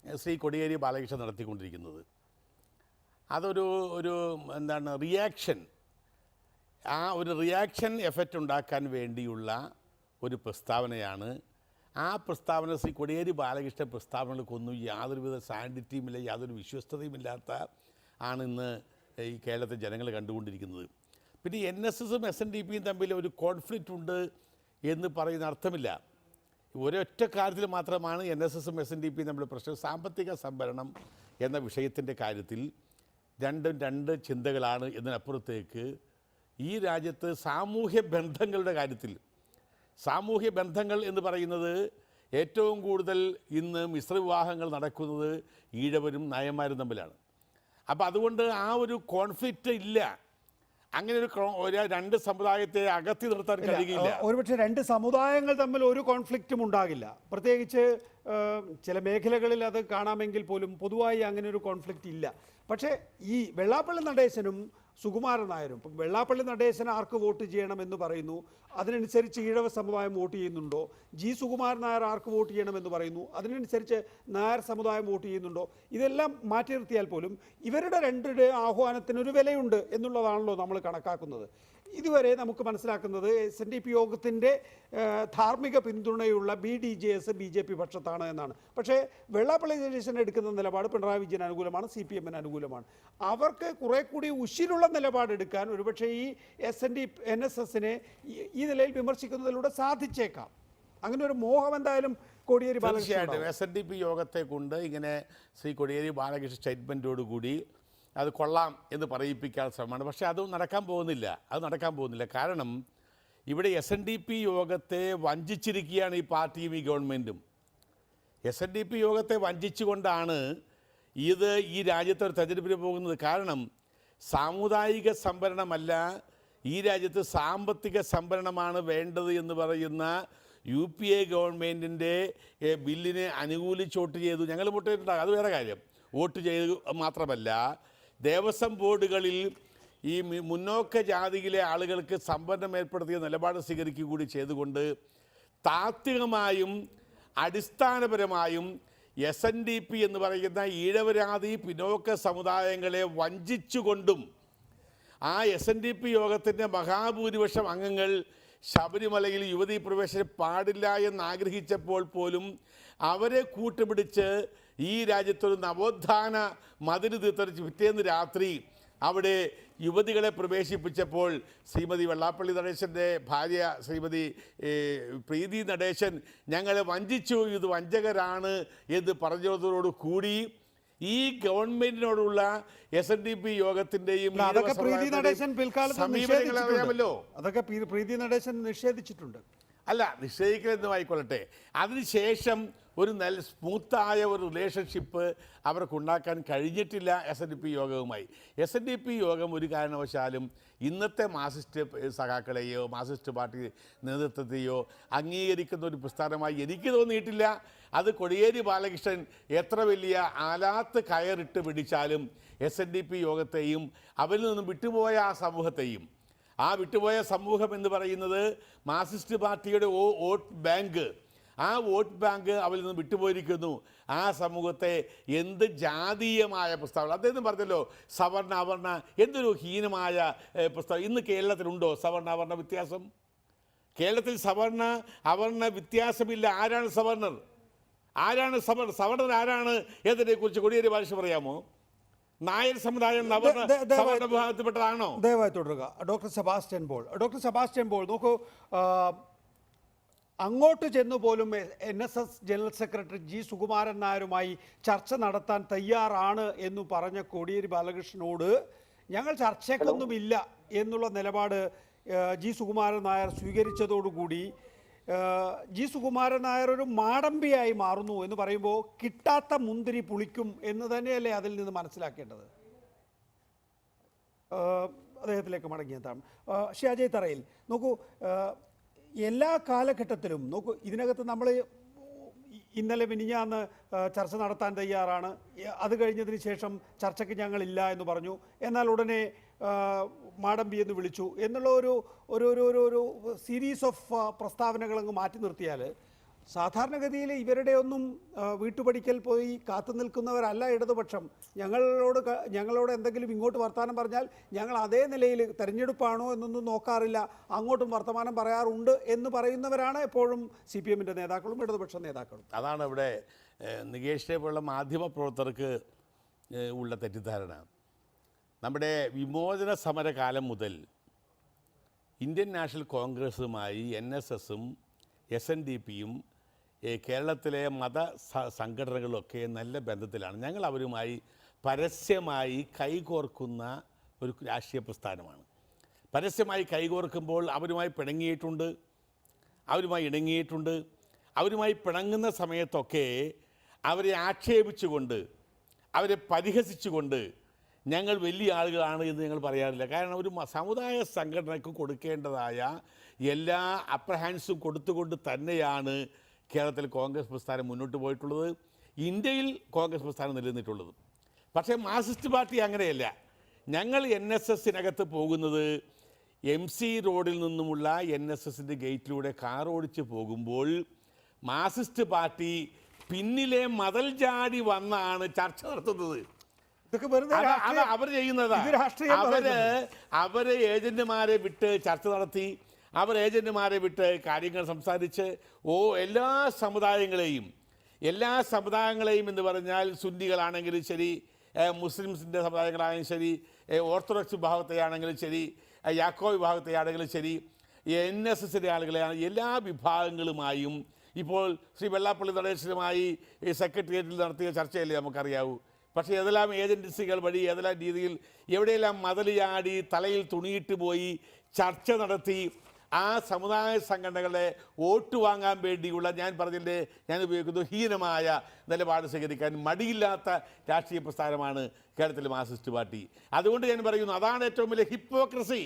ശ്രീ കോടിയേരി ബാലകൃഷ്ണൻ നടത്തിക്കൊണ്ടിരിക്കുന്നത്. അതൊരു എന്താണ് റിയാക്ഷൻ, ആ ഒരു റിയാക്ഷൻ എഫക്റ്റ് ഉണ്ടാക്കാൻ വേണ്ടിയുള്ള ഒരു പ്രസ്താവനയാണ്. ആ പ്രസ്താവന ശ്രീ കോടിയേരി ബാലകൃഷ്ണൻ പ്രസ്താവനകൾക്കൊന്നും യാതൊരുവിധ സാൻഡിറ്റിയുമില്ല, യാതൊരു വിശ്വസ്തതയുമില്ലാത്ത ആണ് ഇന്ന് ഈ കേരളത്തെ ജനങ്ങൾ കണ്ടുകൊണ്ടിരിക്കുന്നത്. പിന്നെ NSS-ഉം SNDP-യും തമ്മിൽ ഒരു കോൺഫ്ലിക്റ്റ് ഉണ്ട് എന്ന് പറയുന്ന അർത്ഥമില്ല. ഒരൊറ്റ കാര്യത്തിൽ മാത്രമാണ് NSS-ഉം SNDP-യും തമ്മിലുള്ള പ്രശ്നം. സാമ്പത്തിക സംഭരണം എന്ന വിഷയത്തിൻ്റെ കാര്യത്തിൽ രണ്ടും രണ്ട് ചിന്തകളാണ്. എന്നതിനപ്പുറത്തേക്ക് ഈ രാജ്യത്ത് സാമൂഹ്യ ബന്ധങ്ങളുടെ കാര്യത്തിൽ, സാമൂഹ്യ ബന്ധങ്ങൾ എന്ന് പറയുന്നത് ഏറ്റവും കൂടുതൽ ഇന്ന് മിശ്രവിവാഹങ്ങൾ നടക്കുന്നത് ഈഴവരും നായന്മാരും തമ്മിലാണ്. അപ്പോൾ അതുകൊണ്ട് ആ ഒരു കോൺഫ്ലിക്റ്റ് ഇല്ല. അങ്ങനെ ഒരു രണ്ട് സമുദായത്തെ അകത്തി നിർത്താൻ കഴിയുകയില്ല. ഒരുപക്ഷെ രണ്ട് സമുദായങ്ങൾ തമ്മിൽ ഒരു കോൺഫ്ലിക്റ്റും ഉണ്ടാകില്ല. പ്രത്യേകിച്ച് ചില മേഖലകളിൽ അത് കാണാമെങ്കിൽ പോലും പൊതുവായി അങ്ങനെ ഒരു കോൺഫ്ലിക്റ്റ് ഇല്ല. പക്ഷേ ഈ വെള്ളാപ്പള്ളി നടേശനും സുകുമാരൻ നായരും, ഇപ്പം വെള്ളാപ്പള്ളി നടേശൻ ആർക്ക് വോട്ട് ചെയ്യണമെന്ന് പറയുന്നു, അതിനനുസരിച്ച് ഈഴവ സമുദായം വോട്ട് ചെയ്യുന്നുണ്ടോ? G സുകുമാരൻ നായർ ആർക്ക് വോട്ട് ചെയ്യണമെന്ന് പറയുന്നു, അതിനനുസരിച്ച് നായർ സമുദായം വോട്ട് ചെയ്യുന്നുണ്ടോ? ഇതെല്ലാം മാറ്റി നിർത്തിയാൽ പോലും ഇവരുടെ രണ്ടുടെ ആഹ്വാനത്തിനൊരു വിലയുണ്ട് എന്നുള്ളതാണല്ലോ നമ്മൾ കണക്കാക്കുന്നത്. ഇതുവരെ നമുക്ക് മനസ്സിലാക്കുന്നത് SNDP യോഗത്തിൻ്റെ ധാർമ്മിക പിന്തുണയുള്ള BDJS BJP പക്ഷത്താണ് എന്നാണ്. പക്ഷേ വെള്ളാപ്പള്ളി നടേശൻ എടുക്കുന്ന നിലപാട് പിണറായി വിജയൻ അനുകൂലമാണ്, CPM-ന് അനുകൂലമാണ്. അവർക്ക് കുറെ കൂടി ഉശിരുള്ള നിലപാടെടുക്കാൻ ഒരുപക്ഷെ ഈ NSS-നെ ഈ നിലയിൽ വിമർശിക്കുന്നതിലൂടെ സാധിച്ചേക്കാം. അങ്ങനെ ഒരു മോഹം എന്തായാലും കോടിയേരി ബാലകൃഷ്ണൻ SNDP യോഗത്തെ കൊണ്ട് ഇങ്ങനെ ശ്രീ കോടിയേരി ബാലകൃഷ്ണൻ സ്റ്റേറ്റ്മെൻറ്റോടുകൂടി അത് കൊള്ളാം എന്ന് പറയിപ്പിക്കാൻ ശ്രമമാണ്. പക്ഷേ അത് നടക്കാൻ പോകുന്നില്ല. കാരണം ഇവിടെ SNDP യോഗത്തെ വഞ്ചിച്ചിരിക്കുകയാണ് ഈ പാർട്ടിയും ഈ ഗവൺമെൻറ്റും. SNDP യോഗത്തെ വഞ്ചിച്ചുകൊണ്ടാണ് ഈ രാജ്യത്തെ ഒരു തെരഞ്ഞെടുപ്പിന് പോകുന്നത്. കാരണം സാമുദായിക സംവരണമല്ല, ഈ രാജ്യത്ത് സാമ്പത്തിക സംവരണമാണ് വേണ്ടത് എന്ന് പറയുന്ന UPA ഗവൺമെൻറ്റിൻ്റെ ബില്ലിനെ അനുകൂലിച്ച് വോട്ട് ചെയ്തു. ഞങ്ങൾ വോട്ട് ചെയ്തിട്ടുണ്ടാകും, അത് വേറെ കാര്യം. വോട്ട് ചെയ്ത് മാത്രമല്ല, ദേവസ്വം ബോർഡുകളിൽ ഈ മുന്നോക്ക ജാതിയിലെ ആളുകൾക്ക് സംവരണം ഏർപ്പെടുത്തിയ നിലപാട് സ്വീകരിക്കുക കൂടി ചെയ്തുകൊണ്ട് താത്വികമായും അടിസ്ഥാനപരമായും SNDP എന്ന് പറയുന്ന ഈഴവരാതി പിന്നോക്ക സമുദായങ്ങളെ വഞ്ചിച്ചുകൊണ്ടും ആ SNDP യോഗത്തിൻ്റെ മഹാഭൂരിപക്ഷം അംഗങ്ങൾ ശബരിമലയിൽ യുവതീ പ്രവേശനം പാടില്ല എന്ന് ആഗ്രഹിച്ചപ്പോൾ പോലും അവരെ കൂട്ടുപിടിച്ച് ഈ രാജ്യത്തൊരു നവോത്ഥാന മതിൽ തീർത്തടിച്ച് പിറ്റേന്ന് രാത്രി അവിടെ യുവതികളെ പ്രവേശിപ്പിച്ചപ്പോൾ ശ്രീമതി വെള്ളാപ്പള്ളി നടേശൻ്റെ ഭാര്യ ശ്രീമതി പ്രീതി നടേശൻ ഞങ്ങളെ വഞ്ചിച്ചു, ഇത് വഞ്ചകരാണ് എന്ന് പറഞ്ഞതോടു കൂടി ഈ ഗവൺമെന്റിനോടുള്ള SNDP യോഗത്തിന്റെയും അതൊക്കെ പ്രീതി നടേശൻ പിൽക്കാലത്ത് അറിയാമല്ലോ. അതൊക്കെ പ്രീതി നടേശൻ നിഷേധിച്ചിട്ടുണ്ട്. അല്ല, നിശ്ചയിക്കലെന്നും ആയിക്കൊള്ളട്ടെ, അതിനുശേഷം ഒരു നല്ല സ്മൂത്തായ ഒരു റിലേഷൻഷിപ്പ് അവർക്കുണ്ടാക്കാൻ കഴിഞ്ഞിട്ടില്ല SNDP യോഗവുമായി. SNDP യോഗം ഒരു കാരണവശാലും ഇന്നത്തെ മാർക്സിസ്റ്റ് സഖാക്കളെയോ മാർക്സിസ്റ്റ് പാർട്ടി നേതൃത്വത്തെയോ അംഗീകരിക്കുന്ന ഒരു പ്രസ്ഥാനമായി എനിക്ക് തോന്നിയിട്ടില്ല. അത് കോടിയേരി ബാലകൃഷ്ണൻ എത്ര വലിയ ആലാത്ത് കയറിട്ട് പിടിച്ചാലും SNDP യോഗത്തെയും അവരിൽ നിന്നും വിട്ടുപോയ ആ സമൂഹത്തെയും, ആ വിട്ടുപോയ സമൂഹം എന്ന് പറയുന്നത് മാർക്സിസ്റ്റ് പാർട്ടിയുടെ വോട്ട് ബാങ്ക്, ആ വോട്ട് ബാങ്ക് അവരിൽ നിന്ന് വിട്ടുപോയിരിക്കുന്നു. ആ സമൂഹത്തെ എന്ത് ജാതീയമായ പ്രസ്താവന, അദ്ദേഹം പറഞ്ഞല്ലോ സവർണ അവർണ, എന്തൊരു ഹീനമായ പ്രസ്താവന. ഇന്ന് കേരളത്തിലുണ്ടോ സവർണ അവർണ വ്യത്യാസം? കേരളത്തിൽ സവർണ അവർണ വ്യത്യാസമില്ല. ആരാണ് സവർണർ? ആരാണ് സവർണർ ആരാണ് എന്നതിനെക്കുറിച്ച് കോടിയേരി ബാലകൃഷ്ണൻ പറയാമോ? നായർ സമുദായം സവർണ വിഭാഗത്തിൽപ്പെട്ടതാണോ? ദയവായി തുടരുക. ഡോക്ടർ സെബാസ്റ്റ്യൻ പോൾ നോക്കൂ, അങ്ങോട്ട് ചെന്നു പോലും NSS general secretary G. Sukumaran നായരുമായി ചർച്ച നടത്താൻ തയ്യാറാണ് എന്ന് പറഞ്ഞ കോടിയേരി ബാലകൃഷ്ണനോട് ഞങ്ങൾ ചർച്ചയ്ക്കൊന്നുമില്ല എന്നുള്ള നിലപാട് G. സുകുമാരൻ നായർ സ്വീകരിച്ചതോടുകൂടി G. സുകുമാരൻ നായർ ഒരു മാടമ്പിയായി മാറുന്നു എന്ന് പറയുമ്പോൾ കിട്ടാത്ത മുന്തിരി പുളിക്കും എന്ന് തന്നെയല്ലേ അതിൽ നിന്ന് മനസ്സിലാക്കേണ്ടത്? അദ്ദേഹത്തിലേക്ക് മടങ്ങിയെത്താണ്. ശ്രീ അജയ് തറയിൽ നോക്കൂ, എല്ലാ കാലഘട്ടത്തിലും നോക്കൂ, ഇതിനകത്ത് നമ്മൾ ഇന്നലെ മിനിഞ്ഞാന്ന് ചർച്ച നടത്താൻ തയ്യാറാണ്, അത് കഴിഞ്ഞതിന് ശേഷം ചർച്ചയ്ക്ക് ഞങ്ങളില്ല എന്ന് പറഞ്ഞു, എന്നാൽ ഉടനെ മാടമ്പി എന്ന് വിളിച്ചു എന്നുള്ള ഒരു സീരീസ് ഓഫ് പ്രസ്താവനകൾ അങ്ങ് മാറ്റി നിർത്തിയാൽ സാധാരണഗതിയിൽ ഇവരുടെ ഒന്നും വീട്ടുപടിക്കൽ പോയി കാത്തു നിൽക്കുന്നവരല്ല ഇടതുപക്ഷം. ഞങ്ങളോട് എന്തെങ്കിലും ഇങ്ങോട്ട് വർത്തമാനം പറഞ്ഞാൽ ഞങ്ങൾ അതേ നിലയിൽ തെരഞ്ഞെടുപ്പാണോ എന്നൊന്നും നോക്കാറില്ല, അങ്ങോട്ടും വർത്തമാനം പറയാറുണ്ട് എന്ന് പറയുന്നവരാണ് എപ്പോഴും CPM-ൻ്റെ നേതാക്കളും ഇടതുപക്ഷ നേതാക്കളും. അതാണ് ഇവിടെ നികേഷിനെ പോലുള്ള മാധ്യമ പ്രവർത്തകർക്ക് ഉള്ള തെറ്റിദ്ധാരണ. നമ്മുടെ വിമോചന സമരകാലം മുതൽ ഇന്ത്യൻ നാഷണൽ കോൺഗ്രസുമായി NSS-ഉം SNDP-യും കേരളത്തിലെ സംഘടനകളൊക്കെ നല്ല ബന്ധത്തിലാണ്. ഞങ്ങൾ അവരുമായി പരസ്യമായി കൈകോർക്കുന്ന ഒരു രാഷ്ട്രീയ പ്രസ്ഥാനമാണ്. പരസ്യമായി കൈകോർക്കുമ്പോൾ അവരുമായി പിണങ്ങിയിട്ടുണ്ട്, അവരുമായി ഇണങ്ങിയിട്ടുണ്ട്. അവരുമായി പിണങ്ങുന്ന സമയത്തൊക്കെ അവരെ ആക്ഷേപിച്ചുകൊണ്ട്, അവരെ പരിഹസിച്ചുകൊണ്ട് ഞങ്ങൾ വലിയ ആളുകളാണ് എന്ന് ഞങ്ങൾ പറയാറില്ല. കാരണം ഒരു സമുദായ സംഘടനയ്ക്ക് കൊടുക്കേണ്ടതായ എല്ലാ അപ്രഹാൻസും കൊടുത്തുകൊണ്ട് തന്നെയാണ് കേരളത്തിൽ കോൺഗ്രസ് പ്രസ്ഥാനം മുന്നോട്ട് പോയിട്ടുള്ളത്, ഇന്ത്യയിൽ കോൺഗ്രസ് പ്രസ്ഥാനം നിലനിന്നിട്ടുള്ളത്. പക്ഷേ മാർക്സിസ്റ്റ് പാർട്ടി അങ്ങനെയല്ല. ഞങ്ങൾ NSS-നകത്ത് പോകുന്നത് MC റോഡിൽ നിന്നുമുള്ള NSS-ൻ്റെ ഗേറ്റിലൂടെ കാർ ഓടിച്ച് പോകുമ്പോൾ മാർക്സിസ്റ്റ് പാർട്ടി പിന്നിലെ മതൽ ചാടി വന്നാണ് ചർച്ച നടത്തുന്നത്. അവർ ചെയ്യുന്നതാ. അവര് ഏജന്റുമാരെ വിട്ട് ചർച്ച നടത്തി, അവർ ഏജന്റുമാരെ വിട്ട് കാര്യങ്ങൾ സംസാരിച്ച് എല്ലാ സമുദായങ്ങളെയും എന്ന് പറഞ്ഞാൽ സുന്നികളാണെങ്കിലും ശരി, മുസ്ലിംസിൻ്റെ സമുദായങ്ങളാണെങ്കിലും ശരി, ഓർത്തഡോക്സ് വിഭാഗത്തെയാണെങ്കിലും ശരി, യാക്കോ വിഭാഗത്തെയാണെങ്കിലും ശരി, NSS-ൻ്റെ ആളുകളെയാണ് എല്ലാ വിഭാഗങ്ങളുമായും ഇപ്പോൾ ശ്രീ വെള്ളാപ്പള്ളി നടേശനുമായി സെക്രട്ടേറിയറ്റിൽ നടത്തിയ ചർച്ചയല്ലേ നമുക്കറിയാവൂ. പക്ഷേ ഏതെല്ലാം ഏജൻസികൾ വഴി ഏതെല്ലാം രീതിയിൽ എവിടെയെല്ലാം മതിലിയാടി തലയിൽ തുണിയിട്ട് പോയി ചർച്ച നടത്തി ആ സമുദായ സംഘടനകളെ വോട്ട് വാങ്ങാൻ വേണ്ടിയുള്ള, ഞാൻ പറഞ്ഞില്ലേ, ഞാൻ ഉപയോഗിക്കുന്നു, ഹീനമായ നിലപാട് സ്വീകരിക്കാൻ മടിയില്ലാത്ത രാഷ്ട്രീയ പ്രസ്ഥാനമാണ് കേരളത്തിലെ മാർക്സിസ്റ്റ് പാർട്ടി. അതുകൊണ്ട് ഞാൻ പറയുന്നു, അതാണ് ഏറ്റവും വലിയ ഹിപ്പോക്രസി.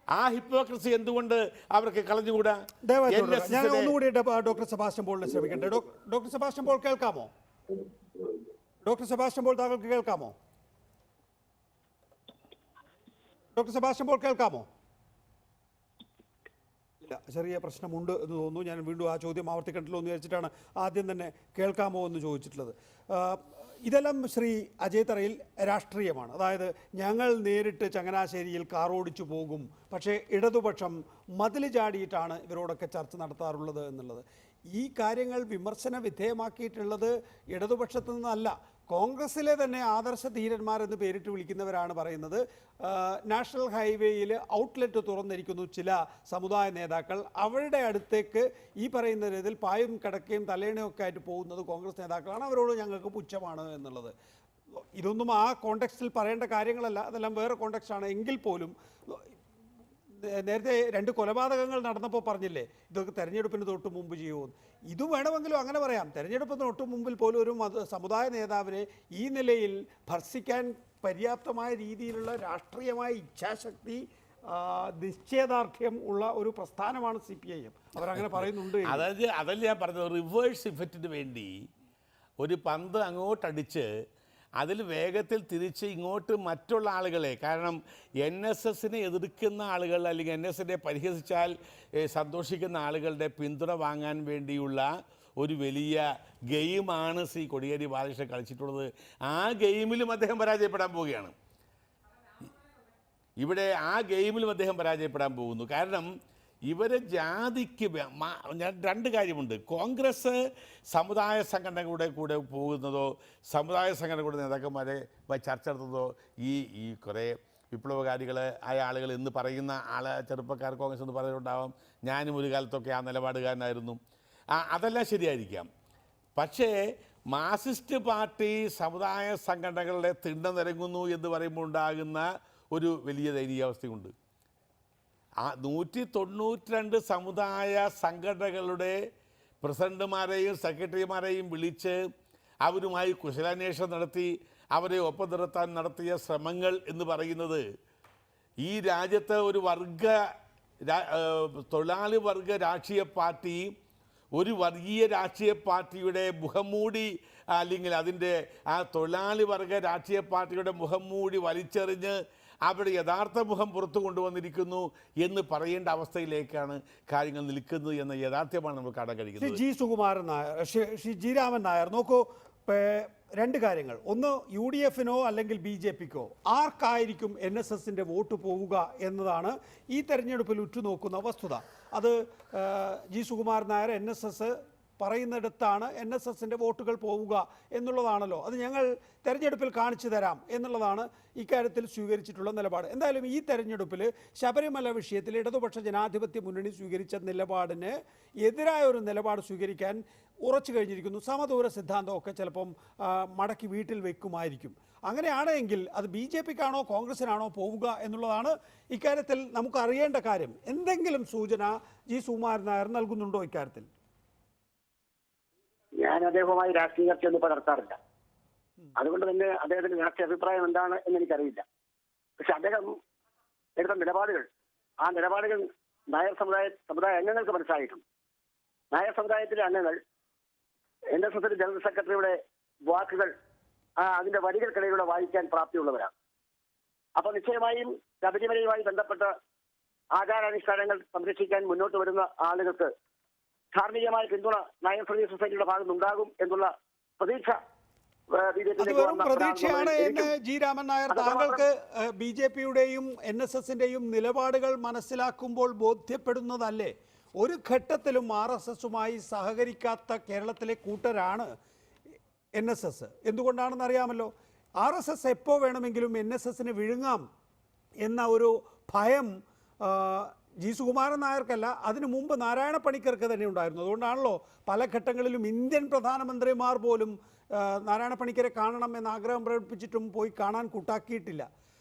ആ ഹിപ്പോക്രസി എന്തുകൊണ്ട് അവർക്ക് കളഞ്ഞുകൂടാ? ഞാൻ ഒന്നുകൂടി ഡോക്ടർ സെബാസ്റ്റ്യൻ പോളിനെ ശ്രമിക്കട്ടെ. ഡോക്ടർ സെബാസ്റ്റ്യൻ പോൾ കേൾക്കാമോ? ഡോക്ടർ സെബാസ്റ്റ്യൻ പോൾ താങ്കൾക്ക് കേൾക്കാമോ? ഡോക്ടർ സെബാസ്റ്റ്യൻ പോൾ കേൾക്കാമോ? ഇല്ല. ചെറിയ പ്രശ്നമുണ്ട് എന്ന് തോന്നുന്നു. ഞാൻ വീണ്ടും ആ ചോദ്യം ആവർത്തിക്കണ്ടല്ലോ എന്ന് വിചാരിച്ചിട്ടാണ് ആദ്യം തന്നെ കേൾക്കാമോ എന്ന് ചോദിച്ചിട്ടുള്ളത്. ഇതെല്ലാം ശ്രീ അജയ് തറയിൽ രാഷ്ട്രീയമാണ്. അതായത് ഞങ്ങൾ നേരിട്ട് ചങ്ങനാശ്ശേരിയിൽ കാറോടിച്ചു പോകും, പക്ഷേ ഇടതുപക്ഷം മതിൽ ചാടിയിട്ടാണ് ഇവരോടൊക്കെ ചർച്ച നടത്താറുള്ളത് എന്നുള്ളത്. ഈ കാര്യങ്ങൾ വിമർശന വിധേയമാക്കിയിട്ടുള്ളത് ഇടതുപക്ഷത്തു നിന്നല്ല, കോൺഗ്രസിലെ തന്നെ ആദർശ ധീരന്മാരെന്ന് പേരിട്ട് വിളിക്കുന്നവരാണ് പറയുന്നത്. നാഷണൽ ഹൈവേയിൽ ഔട്ട്ലെറ്റ് തുറന്നിരിക്കുന്നു ചില സമുദായ നേതാക്കൾ, അവരുടെ അടുത്തേക്ക് ഈ പറയുന്ന രീതിയിൽ പായും കിടക്കയും തലേണയും ഒക്കെ ആയിട്ട് പോകുന്നത് കോൺഗ്രസ് നേതാക്കളാണ്, അവരോട് ഞങ്ങൾക്ക് പുച്ഛമാണ് എന്നുള്ളത്. ഇതൊന്നും ആ കോണ്ടെക്സ്റ്റിൽ പറയേണ്ട കാര്യങ്ങളല്ല, അതെല്ലാം വേറെ കോണ്ടെക്സ്റ്റാണ്. എങ്കിൽ പോലും നേരത്തെ 2 കൊലപാതകങ്ങൾ നടന്നപ്പോൾ പറഞ്ഞില്ലേ ഇതൊക്കെ തെരഞ്ഞെടുപ്പിന് തൊട്ട് മുമ്പ് ചെയ്യുമെന്ന്. ഇത് വേണമെങ്കിലും അങ്ങനെ പറയാം. തെരഞ്ഞെടുപ്പിന് തൊട്ട് മുമ്പിൽ പോലും ഒരു സമുദായ നേതാവിനെ ഈ നിലയിൽ ഭർഷിക്കാൻ പര്യാപ്തമായ രീതിയിലുള്ള രാഷ്ട്രീയമായ ഇച്ഛാശക്തി, നിശ്ചയദാർഢ്യം ഉള്ള ഒരു പ്രസ്ഥാനമാണ് CPIM. അവരങ്ങനെ പറയുന്നുണ്ട്. അതായത് അതല്ല ഞാൻ പറഞ്ഞത്, റിവേഴ്സ് ഇഫക്റ്റിന് വേണ്ടി ഒരു പന്ത് അങ്ങോട്ടടിച്ച് അതിൽ വേഗത്തിൽ തിരിച്ച് ഇങ്ങോട്ട് മറ്റുള്ള ആളുകളെ, കാരണം NSSനെ എതിർക്കുന്ന ആളുകൾ അല്ലെങ്കിൽ NSSനെ പരിഹസിച്ചാൽ സന്തോഷിക്കുന്ന ആളുകളുടെ പിന്തുണ വാങ്ങാൻ വേണ്ടിയുള്ള ഒരു വലിയ ഗെയിമാണ് ശ്രീ കോടിയേരി ബാലകൃഷ്ണൻ കളിച്ചിട്ടുള്ളത്. ആ ഗെയിമിലും അദ്ദേഹം പരാജയപ്പെടാൻ പോവുകയാണ്. ഇവിടെ ആ ഗെയിമിലും അദ്ദേഹം പരാജയപ്പെടാൻ പോകുന്നു. കാരണം ഇവരെ ജാതിക്ക് ഞാൻ 2 കാര്യമുണ്ട്. കോൺഗ്രസ് സമുദായ സംഘടനകളുടെ കൂടെ പോകുന്നതോ സമുദായ സംഘടനകളുടെ നേതാക്കന്മാരെ ചർച്ച നടത്തുന്നതോ ഈ കുറേ വിപ്ലവകാരികൾ ആയ ആളുകൾ എന്ന് പറയുന്ന ചെറുപ്പക്കാർ കോൺഗ്രസ് എന്ന് പറയുന്നുണ്ടാവാം. ഞാനും ഒരു കാലത്തൊക്കെ ആ നിലപാടുകാരനായിരുന്നു. അതെല്ലാം ശരിയായിരിക്കാം. പക്ഷേ മാർക്സിസ്റ്റ് പാർട്ടി സമുദായ സംഘടനകളുടെ തിണ്ട നിരങ്ങുന്നു എന്ന് പറയുമ്പോൾ ഉണ്ടാകുന്ന ഒരു വലിയ ദയനീയാവസ്ഥയുണ്ട്. 192 സമുദായ സംഘടനകളുടെ പ്രസിഡന്റുമാരെയും സെക്രട്ടറിമാരെയും വിളിച്ച് അവരുമായി കുശലാന്വേഷണം നടത്തി അവരെ ഒപ്പം നിർത്താൻ നടത്തിയ ശ്രമങ്ങൾ എന്ന് പറയുന്നത് ഈ രാജ്യത്തെ ഒരു തൊഴിലാളി വർഗ രാഷ്ട്രീയ പാർട്ടി ഒരു വർഗീയ രാഷ്ട്രീയ പാർട്ടിയുടെ മുഖംമൂടി അല്ലെങ്കിൽ അതിൻ്റെ ആ തൊഴിലാളി വർഗ രാഷ്ട്രീയ പാർട്ടിയുടെ മുഖംമൂടി വലിച്ചെറിഞ്ഞ് അവിടെ യഥാർത്ഥ മുഖം പുറത്തു കൊണ്ടുവന്നിരിക്കുന്നു എന്ന് പറയേണ്ട അവസ്ഥയിലേക്കാണ് കാര്യങ്ങൾ നിൽക്കുന്നത് എന്ന യാഥാർത്ഥ്യമാണ് നമ്മൾ കാണാൻ കഴിയുന്നത്. ജി സുകുമാരൻ നായർ, ശ്രീ ജി രാമൻ നായർ, നോക്കൂ, 2 കാര്യങ്ങൾ. ഒന്ന്, UDFനോ അല്ലെങ്കിൽ BJPക്കോ ആർക്കായിരിക്കും NSSൻ്റെ വോട്ട് പോവുക എന്നതാണ് ഈ തെരഞ്ഞെടുപ്പിൽ ഉറ്റുനോക്കുന്ന വസ്തുത. അത് ജി സുകുമാരൻ നായർ NSS പറയുന്നിടത്താണ് NSSൻ്റെ വോട്ടുകൾ പോവുക എന്നുള്ളതാണല്ലോ. അത് ഞങ്ങൾ തെരഞ്ഞെടുപ്പിൽ കാണിച്ചു തരാം എന്നുള്ളതാണ് ഇക്കാര്യത്തിൽ സ്വീകരിച്ചിട്ടുള്ള നിലപാട്. എന്തായാലും ഈ തെരഞ്ഞെടുപ്പിൽ ശബരിമല വിഷയത്തിൽ ഇടതുപക്ഷ ജനാധിപത്യ മുന്നണി സ്വീകരിച്ച നിലപാടിന് എതിരായ ഒരു നിലപാട് സ്വീകരിക്കാൻ ഉറച്ചു കഴിഞ്ഞിരിക്കുന്നു. സമദൂര സിദ്ധാന്തമൊക്കെ ചിലപ്പം മടക്കി വീട്ടിൽ വെക്കുമായിരിക്കും. അങ്ങനെയാണെങ്കിൽ അത് BJPക്കാണോ കോൺഗ്രസിനാണോ പോവുക എന്നുള്ളതാണ് ഇക്കാര്യത്തിൽ നമുക്ക് അറിയേണ്ട കാര്യം. എന്തെങ്കിലും സൂചന ജി സുകുമാരൻ നായർ നൽകുന്നുണ്ടോ ഇക്കാര്യത്തിൽ? ഞാൻ അദ്ദേഹവുമായി രാഷ്ട്രീയ ചർച്ചയൊന്നും പകർത്താറില്ല. അതുകൊണ്ട് തന്നെ അദ്ദേഹത്തിന്റെ രാഷ്ട്രീയ അഭിപ്രായം എന്താണ് എന്ന് എനിക്കറിയില്ല. പക്ഷെ അദ്ദേഹം എടുത്ത നിലപാടുകൾ, ആ നിലപാടുകൾ നായർ സമുദായ അംഗങ്ങൾക്ക് മനസ്സിലായിട്ടുണ്ട്. നായർ സമുദായത്തിലെ അംഗങ്ങൾ NSSന്റെ ജനറൽ സെക്രട്ടറിയുടെ വാക്കുകൾ അതിന്റെ വരികൾക്കിടയിലൂടെ വായിക്കാൻ പ്രാപ്തിയുള്ളവരാണ്. അപ്പൊ നിശ്ചയമായും ശബരിമലയുമായി ബന്ധപ്പെട്ട ആചാരാനുഷ്ഠാനങ്ങൾ സംരക്ഷിക്കാൻ മുന്നോട്ട് വരുന്ന ആളുകൾക്ക് ധാർമ്മികമായ പിന്തുണ നായർ സർവീസ് സൊസൈറ്റിയുടെ ഭാഗത്തുനിന്നുണ്ടാകും എന്നുള്ള പ്രതീക്ഷ അത് വെറും പ്രതീക്ഷയാണ് എന്ന് ജി രാമൻ നായർ, താങ്കൾക്ക് BJPയുടെയും NSSന്റെയും നിലപാടുകൾ മനസ്സിലാക്കുമ്പോൾ ബോധ്യപ്പെടുന്നതല്ലേ? ഒരു ഘട്ടത്തിലും RSSുമായി സഹകരിക്കാത്ത കേരളത്തിലെ കൂട്ടരാണ് NSS. എന്തുകൊണ്ടാണെന്ന് അറിയാമല്ലോ. RSS എപ്പോൾ വേണമെങ്കിലും NSSനെ വിഴുങ്ങാം എന്ന ഒരു ഭയം ജി സുകുമാരൻ നായർക്കല്ല, അതിനു മുമ്പ് നാരായണ പണിക്കർക്ക് തന്നെ ഉണ്ടായിരുന്നു. അതുകൊണ്ടാണല്ലോ പല ഘട്ടങ്ങളിലും ഇന്ത്യൻ പ്രധാനമന്ത്രിമാർ പോലും നാരായണ പണിക്കരെ കാണണം എന്ന ആഗ്രഹം പ്രകടിപ്പിച്ചിട്ടും പോയി കാണാൻ കൂട്ടാക്കിയിട്ടില്ല.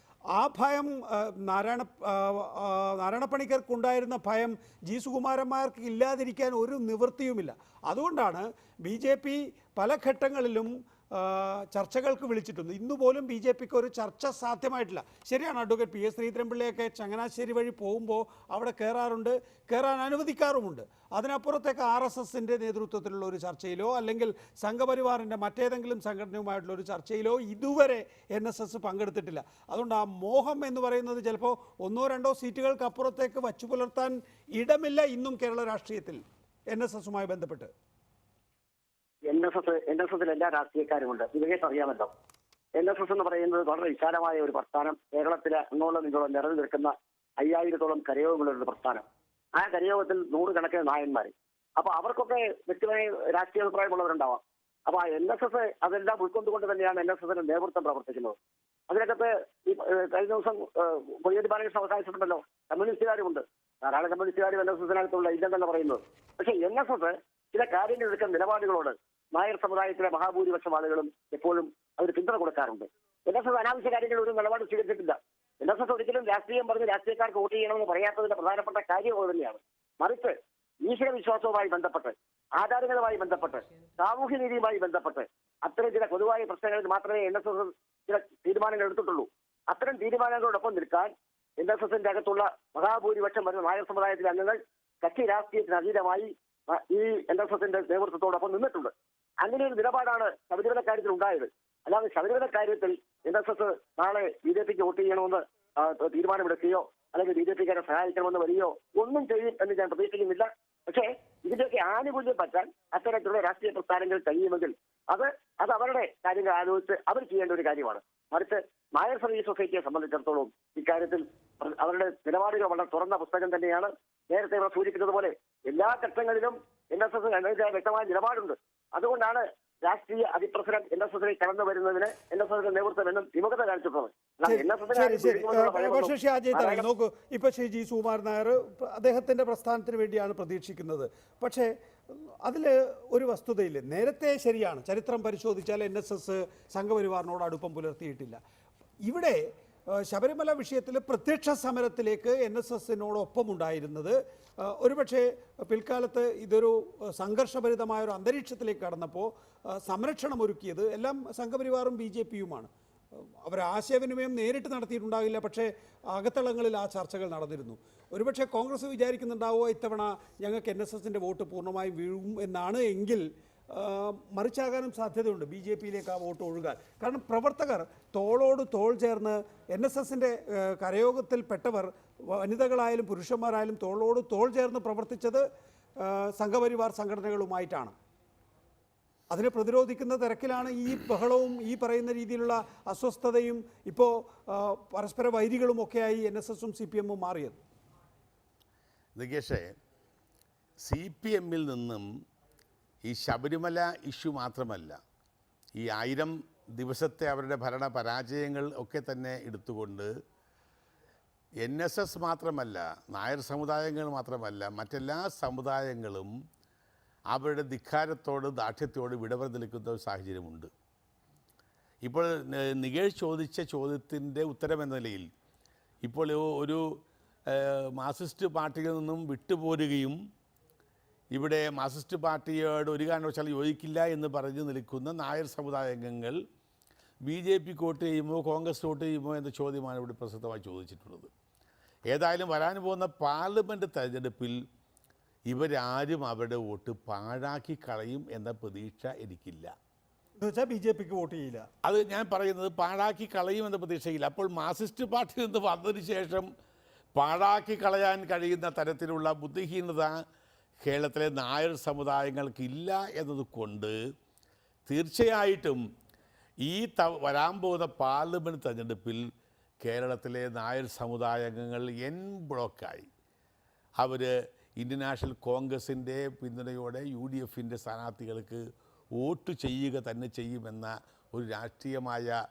ആ ഭയം നാരായണ പണിക്കർക്കുണ്ടായിരുന്ന ഭയം ജി സുകുമാരന്മാർക്ക് ഇല്ലാതിരിക്കാൻ ഒരു നിവൃത്തിയുമില്ല. അതുകൊണ്ടാണ് BJP പല ഘട്ടങ്ങളിലും ചർച്ചകൾക്ക് വിളിച്ചിട്ടുണ്ട്. ഇന്ന് പോലും ബി ജെ പിക്ക് ഒരു ചർച്ച സാധ്യമായിട്ടില്ല. ശരിയാണ്, അഡ്വക്കേറ്റ് പി എസ് ശ്രീധരൻപിള്ളയൊക്കെ ചങ്ങനാശ്ശേരി വഴി പോകുമ്പോൾ അവിടെ കയറാറുണ്ട്, കയറാൻ അനുവദിക്കാറുമുണ്ട്. അതിനപ്പുറത്തേക്ക് RSSൻ്റെ നേതൃത്വത്തിലുള്ള ഒരു ചർച്ചയിലോ അല്ലെങ്കിൽ സംഘപരിവാറിൻ്റെ മറ്റേതെങ്കിലും സംഘടനയുമായിട്ടുള്ള ഒരു ചർച്ചയിലോ ഇതുവരെ NSS പങ്കെടുത്തിട്ടില്ല. അതുകൊണ്ട് ആ മോഹം എന്ന് പറയുന്നത് ചിലപ്പോൾ 1-2 സീറ്റുകൾക്ക് അപ്പുറത്തേക്ക് വച്ചു പുലർത്താൻ ഇടമില്ല ഇന്നും കേരള രാഷ്ട്രീയത്തിൽ NSSുമായി ബന്ധപ്പെട്ട്. NSSൽ എല്ലാ രാഷ്ട്രീയക്കാരുമുണ്ട്. നിങ്ങൾക്ക് അറിയാമല്ലോ, NSS എന്ന് പറയുന്നത് വളരെ വിശാലമായ ഒരു പ്രസ്ഥാനം. കേരളത്തിലെ അങ്ങോളം ഇങ്ങോളം നിറഞ്ഞു നിൽക്കുന്ന 5000-ഓളം കരയോഗങ്ങളുള്ള ഒരു പ്രസ്ഥാനം. ആ കരയോഗത്തിൽ 100 കണക്കിന് നായന്മാർ. അപ്പൊ അവർക്കൊക്കെ വ്യക്തിപരമായ രാഷ്ട്രീയ അഭിപ്രായമുള്ളവരുണ്ടാവാം. അപ്പൊ ആ NSS അതെല്ലാം ഉൾക്കൊണ്ടുകൊണ്ട് തന്നെയാണ് NSSന്റെ നേതൃത്വം പ്രവർത്തിക്കുന്നത്. അതിനകത്ത് ഈ കഴിഞ്ഞ ദിവസം കൊടിയേരി ബാലകൃഷ്ണൻ അവകാശപ്പെട്ടല്ലോ, കമ്മ്യൂണിസ്റ്റുകാരുമുണ്ട്, ധാരാളം കമ്മ്യൂണിസ്റ്റുകാരും NSSനകത്തുള്ള ഇല്ലെന്നല്ല പറയുന്നത്. പക്ഷെ NSS ചില കാര്യങ്ങൾ എടുക്കുന്ന നിലപാടുകളോട് നായർ സമുദായത്തിലെ മഹാഭൂരിപക്ഷം ആളുകളും എപ്പോഴും അവർ പിന്തുണ കൊടുക്കാറുണ്ട്. NSS അനാവശ്യ കാര്യങ്ങൾ ഒരു നിലപാട് സ്വീകരിച്ചിട്ടില്ല. NSS ഒരിക്കലും രാഷ്ട്രീയം പറഞ്ഞ് രാഷ്ട്രീയക്കാർക്ക് വോട്ട് ചെയ്യണമെന്ന് പറയാത്തതിന്റെ പ്രധാനപ്പെട്ട കാര്യം അത് തന്നെയാണ്. മറിച്ച് ഈശ്വര വിശ്വാസവുമായി ബന്ധപ്പെട്ട്, ആചാരങ്ങളുമായി ബന്ധപ്പെട്ട്, സാമൂഹ്യ നീതിയുമായി ബന്ധപ്പെട്ട് അത്തരം ചില പൊതുവായ പ്രശ്നങ്ങളിൽ മാത്രമേ NSS ചില തീരുമാനങ്ങൾ എടുത്തിട്ടുള്ളൂ. അത്തരം തീരുമാനങ്ങളോടൊപ്പം നിൽക്കാൻ NSSന്റെ അകത്തുള്ള മഹാഭൂരിപക്ഷം വരുന്ന നായർ സമുദായത്തിലെ അംഗങ്ങൾ കക്ഷി രാഷ്ട്രീയത്തിന് അതീതമായി ഈ NSSന്റെ നേതൃത്വത്തോടൊപ്പം നിന്നിട്ടുണ്ട്. അങ്ങനെ ഒരു നിലപാടാണ് ശബരിമല കാര്യത്തിൽ ഉണ്ടായത്. അല്ലാതെ ശബരിമല കാര്യത്തിൽ NSS നാളെ BJPക്ക് വോട്ട് ചെയ്യണമെന്ന് തീരുമാനമെടുക്കുകയോ അല്ലെങ്കിൽ BJPക്കാരെ സഹായിക്കണമെന്ന് വരികയോ ഒന്നും ചെയ്യും എന്ന് ഞാൻ പ്രതീക്ഷിക്കുന്നില്ല. പക്ഷേ ഇതിന്റെയൊക്കെ ആനുകൂല്യം പറ്റാൻ അത്തരത്തിലുള്ള രാഷ്ട്രീയ പ്രസ്ഥാനങ്ങൾ കഴിയുമെങ്കിൽ അത് അവരുടെ കാര്യങ്ങൾ ആലോചിച്ച് അവർ ചെയ്യേണ്ട ഒരു കാര്യമാണ്. മറിച്ച് നായർ സർവീസ് സൊസൈറ്റിയെ സംബന്ധിച്ചിടത്തോളം ഇക്കാര്യത്തിൽ അവരുടെ നിലപാടുകൾ വളരെ തുറന്ന പുസ്തകം തന്നെയാണ്. നേരത്തെ ഇവിടെ സൂചിപ്പിച്ചതുപോലെ എല്ലാ ഘട്ടങ്ങളിലും NSS വ്യക്തമായ നിലപാടുണ്ട്. അതുകൊണ്ടാണ് രാഷ്ട്രീയ അതിപ്രസരം NSSലേക്ക് കടന്നു വരുന്നതിന് NSSന്റെ നേതൃത്വം എന്നും വിമുഖത കാണിച്ചിട്ടുള്ളത്. നോക്കൂ, ഇപ്പൊ ശ്രീ ജി സുകുമാരൻ നായർ അദ്ദേഹത്തിന്റെ പ്രസ്ഥാനത്തിന് വേണ്ടിയാണ് പ്രതീക്ഷിക്കുന്നത്. പക്ഷേ അതിൽ ഒരു വസ്തുതയില്ല. നേരത്തെ ശരിയാണ്, ചരിത്രം പരിശോധിച്ചാൽ NSS സംഘപരിവാറിനോട് അടുപ്പം പുലർത്തിയിട്ടില്ല. ഇവിടെ ശബരിമല വിഷയത്തിൽ പ്രത്യക്ഷ സമരത്തിലേക്ക് NSSനോടൊപ്പം ഉണ്ടായിരുന്നത് ഒരുപക്ഷെ പിൽക്കാലത്ത് ഇതൊരു സംഘർഷഭരിതമായ ഒരു അന്തരീക്ഷത്തിലേക്ക് കടന്നപ്പോൾ സംരക്ഷണം ഒരുക്കിയത് എല്ലാം സംഘപരിവാറും BJPയുമാണ്. അവർ ആശയവിനിമയം നേരിട്ട് നടത്തിയിട്ടുണ്ടാകില്ല, പക്ഷേ അകത്തളങ്ങളിൽ ആ ചർച്ചകൾ നടന്നിരുന്നു. ഒരുപക്ഷെ കോൺഗ്രസ് വിചാരിക്കുന്നുണ്ടാവുക ഇത്തവണ ഞങ്ങൾക്ക് NSSന്റെ വോട്ട് പൂർണ്ണമായും വീഴും എന്നാണ്. എങ്കിൽ മറിച്ചാകാനും സാധ്യതയുണ്ട് BJPയിലേക്ക് ആ വോട്ട് ഒഴുകാൻ. കാരണം പ്രവർത്തകർ തോളോട് തോൾ ചേർന്ന് NSSന്റെ കരയോഗത്തിൽപ്പെട്ടവർ വനിതകളായാലും പുരുഷന്മാരായാലും തോളോട് തോൾ ചേർന്ന് പ്രവർത്തിച്ചത് സംഘപരിവാർ സംഘടനകളുമായിട്ടാണ്. അതിനെ പ്രതിരോധിക്കുന്ന തിരക്കിലാണ് ഈ ബഹളവും ഈ പറയുന്ന രീതിയിലുള്ള അസ്വസ്ഥതയും ഇപ്പോൾ പരസ്പര വൈരികളുമൊക്കെയായി NSSും CPMും മാറിയത്. നികേഷേ, CPMൽ നിന്നും ഈ ശബരിമല ഇഷ്യൂ മാത്രമല്ല, ഈ 1000 ദിവസത്തെ അവരുടെ ഭരണ പരാജയങ്ങൾ ഒക്കെ തന്നെ എടുത്തുകൊണ്ട് NSS മാത്രമല്ല, നായർ സമുദായങ്ങൾ മാത്രമല്ല, മറ്റെല്ലാ സമുദായങ്ങളും അവരുടെ ധിക്കാരത്തോട് ദാർഢ്യത്തോട് വിടവർ നിൽക്കുന്ന ഒരു സാഹചര്യമുണ്ട്. ഇപ്പോൾ നികേഷ് ചോദിച്ച ചോദ്യത്തിൻ്റെ ഉത്തരമെന്ന നിലയിൽ ഇപ്പോൾ ഒരു മാർക്സിസ്റ്റ് പാർട്ടിയിൽ നിന്നും വിട്ടുപോരുകയും ഇവിടെ മാർക്സിസ്റ്റ് പാർട്ടിയോട് ഒരു കാരണവശാലും യോജിക്കില്ല എന്ന് പറഞ്ഞ് നിൽക്കുന്ന നായർ സമുദായ അംഗങ്ങൾ BJPക്ക് വോട്ട് ചെയ്യുമോ കോൺഗ്രസ് വോട്ട് ചെയ്യുമോ എന്ന ചോദ്യമാണ് ഇവിടെ പ്രസക്തമായി ചോദിച്ചിട്ടുള്ളത്. ഏതായാലും വരാൻ പോകുന്ന പാർലമെൻറ്റ് തെരഞ്ഞെടുപ്പിൽ ഇവരാരും അവരുടെ വോട്ട് പാഴാക്കി കളയും എന്ന പ്രതീക്ഷ എനിക്കില്ല. BJPക്ക് വോട്ട് ചെയ്യില്ല, അത് ഞാൻ പറയുന്നത് പാഴാക്കി കളയുമെന്ന പ്രതീക്ഷയില്ല. അപ്പോൾ മാർക്സിസ്റ്റ് പാർട്ടിയിൽ നിന്ന് വന്നതിന് ശേഷം പാഴാക്കി കളയാൻ കഴിയുന്ന തരത്തിലുള്ള ബുദ്ധിഹീനത കേരളത്തിലെ നായർ സമുദായങ്ങൾക്കില്ല എന്നതുകൊണ്ട് തീർച്ചയായിട്ടും ഈ വരാൻ പോകുന്ന പാർലമെൻറ്റ് തെരഞ്ഞെടുപ്പിൽ കേരളത്തിലെ നായർ സമുദായാംഗങ്ങൾ ബ്ലോക്കായി അവർ ഇന്ത്യൻ നാഷണൽ കോൺഗ്രസിൻ്റെ പിന്തുണയോടെ UDFൻ്റെ സ്ഥാനാർത്ഥികൾക്ക് വോട്ട് ചെയ്യുക തന്നെ ചെയ്യുമെന്ന ഒരു രാഷ്ട്രീയമായ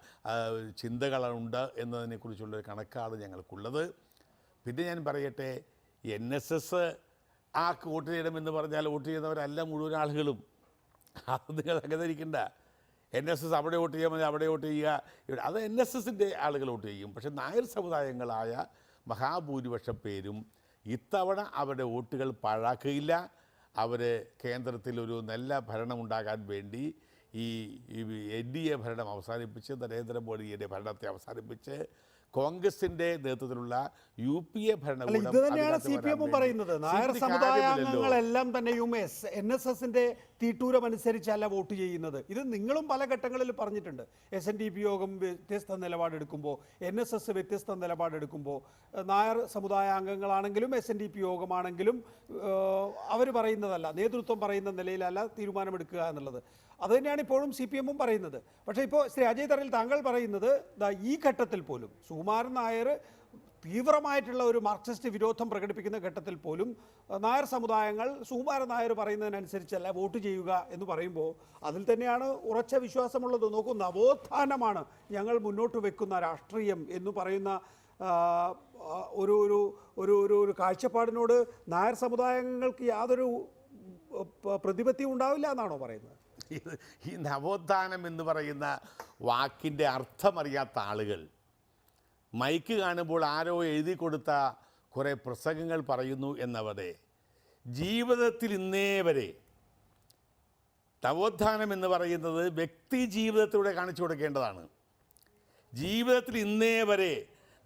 ചിന്തകളുണ്ട് എന്നതിനെക്കുറിച്ചുള്ളൊരു കണക്കാണ് ഞങ്ങൾക്കുള്ളത്. പിന്നെ ഞാൻ പറയട്ടെ, NSS വോട്ട് ചെയ്യണമെന്ന് പറഞ്ഞാൽ വോട്ട് ചെയ്യുന്നവരല്ല മുഴുവൻ ആളുകളും. അത് നിങ്ങൾ അങ്ങനെ ധരിക്കണ്ട. NSS അവിടെ വോട്ട് ചെയ്യാൻ മതി, അവിടെ വോട്ട് ചെയ്യുക, അത് NSSൻ്റെ ആളുകൾ വോട്ട് ചെയ്യും. പക്ഷേ നായർ സമുദായങ്ങളായ മഹാഭൂരിപക്ഷം പേരും ഇത്തവണ അവരുടെ വോട്ടുകൾ പാഴാക്കുകയില്ല. അവർ കേന്ദ്രത്തിൽ ഒരു നല്ല ഭരണമുണ്ടാകാൻ വേണ്ടി ഈ NDA ഭരണം അവസാനിപ്പിച്ച് നരേന്ദ്രമോദിയുടെ ഭരണത്തെ അവസാനിപ്പിച്ച് കോൺഗ്രസിൻ്റെ നേതൃത്വത്തിലുള്ള UPA അല്ല, ഭരണകൂടം ഇത് തന്നെയാണ് അതിനകത്ത് CPM വരാൻ വേണ്ടി പറയുന്നത്. നായർ CPM സമുദായാംഗങ്ങളെല്ലാം തന്നെയും NSSന്റെ തീട്ടൂരം അനുസരിച്ചല്ല വോട്ട് ചെയ്യുന്നത്. ഇത് നിങ്ങളും പല ഘട്ടങ്ങളിൽ പറഞ്ഞിട്ടുണ്ട്. SNDP യോഗം വ്യത്യസ്ത നിലപാടെടുക്കുമ്പോൾ, NSS വ്യത്യസ്ത നിലപാടെടുക്കുമ്പോൾ, നായർ സമുദായാംഗങ്ങളാണെങ്കിലും SNDP യോഗമാണെങ്കിലും അവർ പറയുന്നതല്ല, നേതൃത്വം പറയുന്ന നിലയിലല്ല തീരുമാനമെടുക്കുക എന്നുള്ളത്. അത് തന്നെയാണ് ഇപ്പോഴും CPM പറയുന്നത്. പക്ഷേ ഇപ്പോൾ ശ്രീ അജയ് തറയിൽ താങ്കൾ പറയുന്നത് ഈ ഘട്ടത്തിൽ പോലും സുകുമാരൻ നായർ തീവ്രമായിട്ടുള്ള ഒരു മാർക്സിസ്റ്റ് വിരോധം പ്രകടിപ്പിക്കുന്ന ഘട്ടത്തിൽ പോലും നായർ സമുദായങ്ങൾ സുകുമാരൻ നായർ പറയുന്നതിനനുസരിച്ചല്ല വോട്ട് ചെയ്യുക എന്ന് പറയുമ്പോൾ അതിൽ തന്നെയാണ് ഉറച്ച വിശ്വാസമുള്ളത്. നോക്കൂ, നവോത്ഥാനമാണ് ഞങ്ങൾ മുന്നോട്ട് വെക്കുന്ന രാഷ്ട്രീയം എന്ന് പറയുന്ന ഒരു ഒരു ഒരു ഒരു കാഴ്ചപ്പാടിനോട് നായർ സമുദായങ്ങൾക്ക് യാതൊരു പ്രതിപത്തിയും ഉണ്ടാവില്ല എന്നാണോ പറയുന്നത്? ഈ നവോത്ഥാനം എന്ന് പറയുന്ന വാക്കിൻ്റെ അർത്ഥമറിയാത്ത ആളുകൾ മൈക്ക് കാണുമ്പോൾ ആരോ എഴുതി കൊടുത്ത കുറേ പ്രസംഗങ്ങൾ പറയുന്നു എന്നവരെ ജീവിതത്തിൽ ഇന്നേ വരെ നവോത്ഥാനം എന്ന് പറയുന്നത് വ്യക്തി ജീവിതത്തിലൂടെ കാണിച്ചു കൊടുക്കേണ്ടതാണ്. ജീവിതത്തിൽ ഇന്നേ വരെ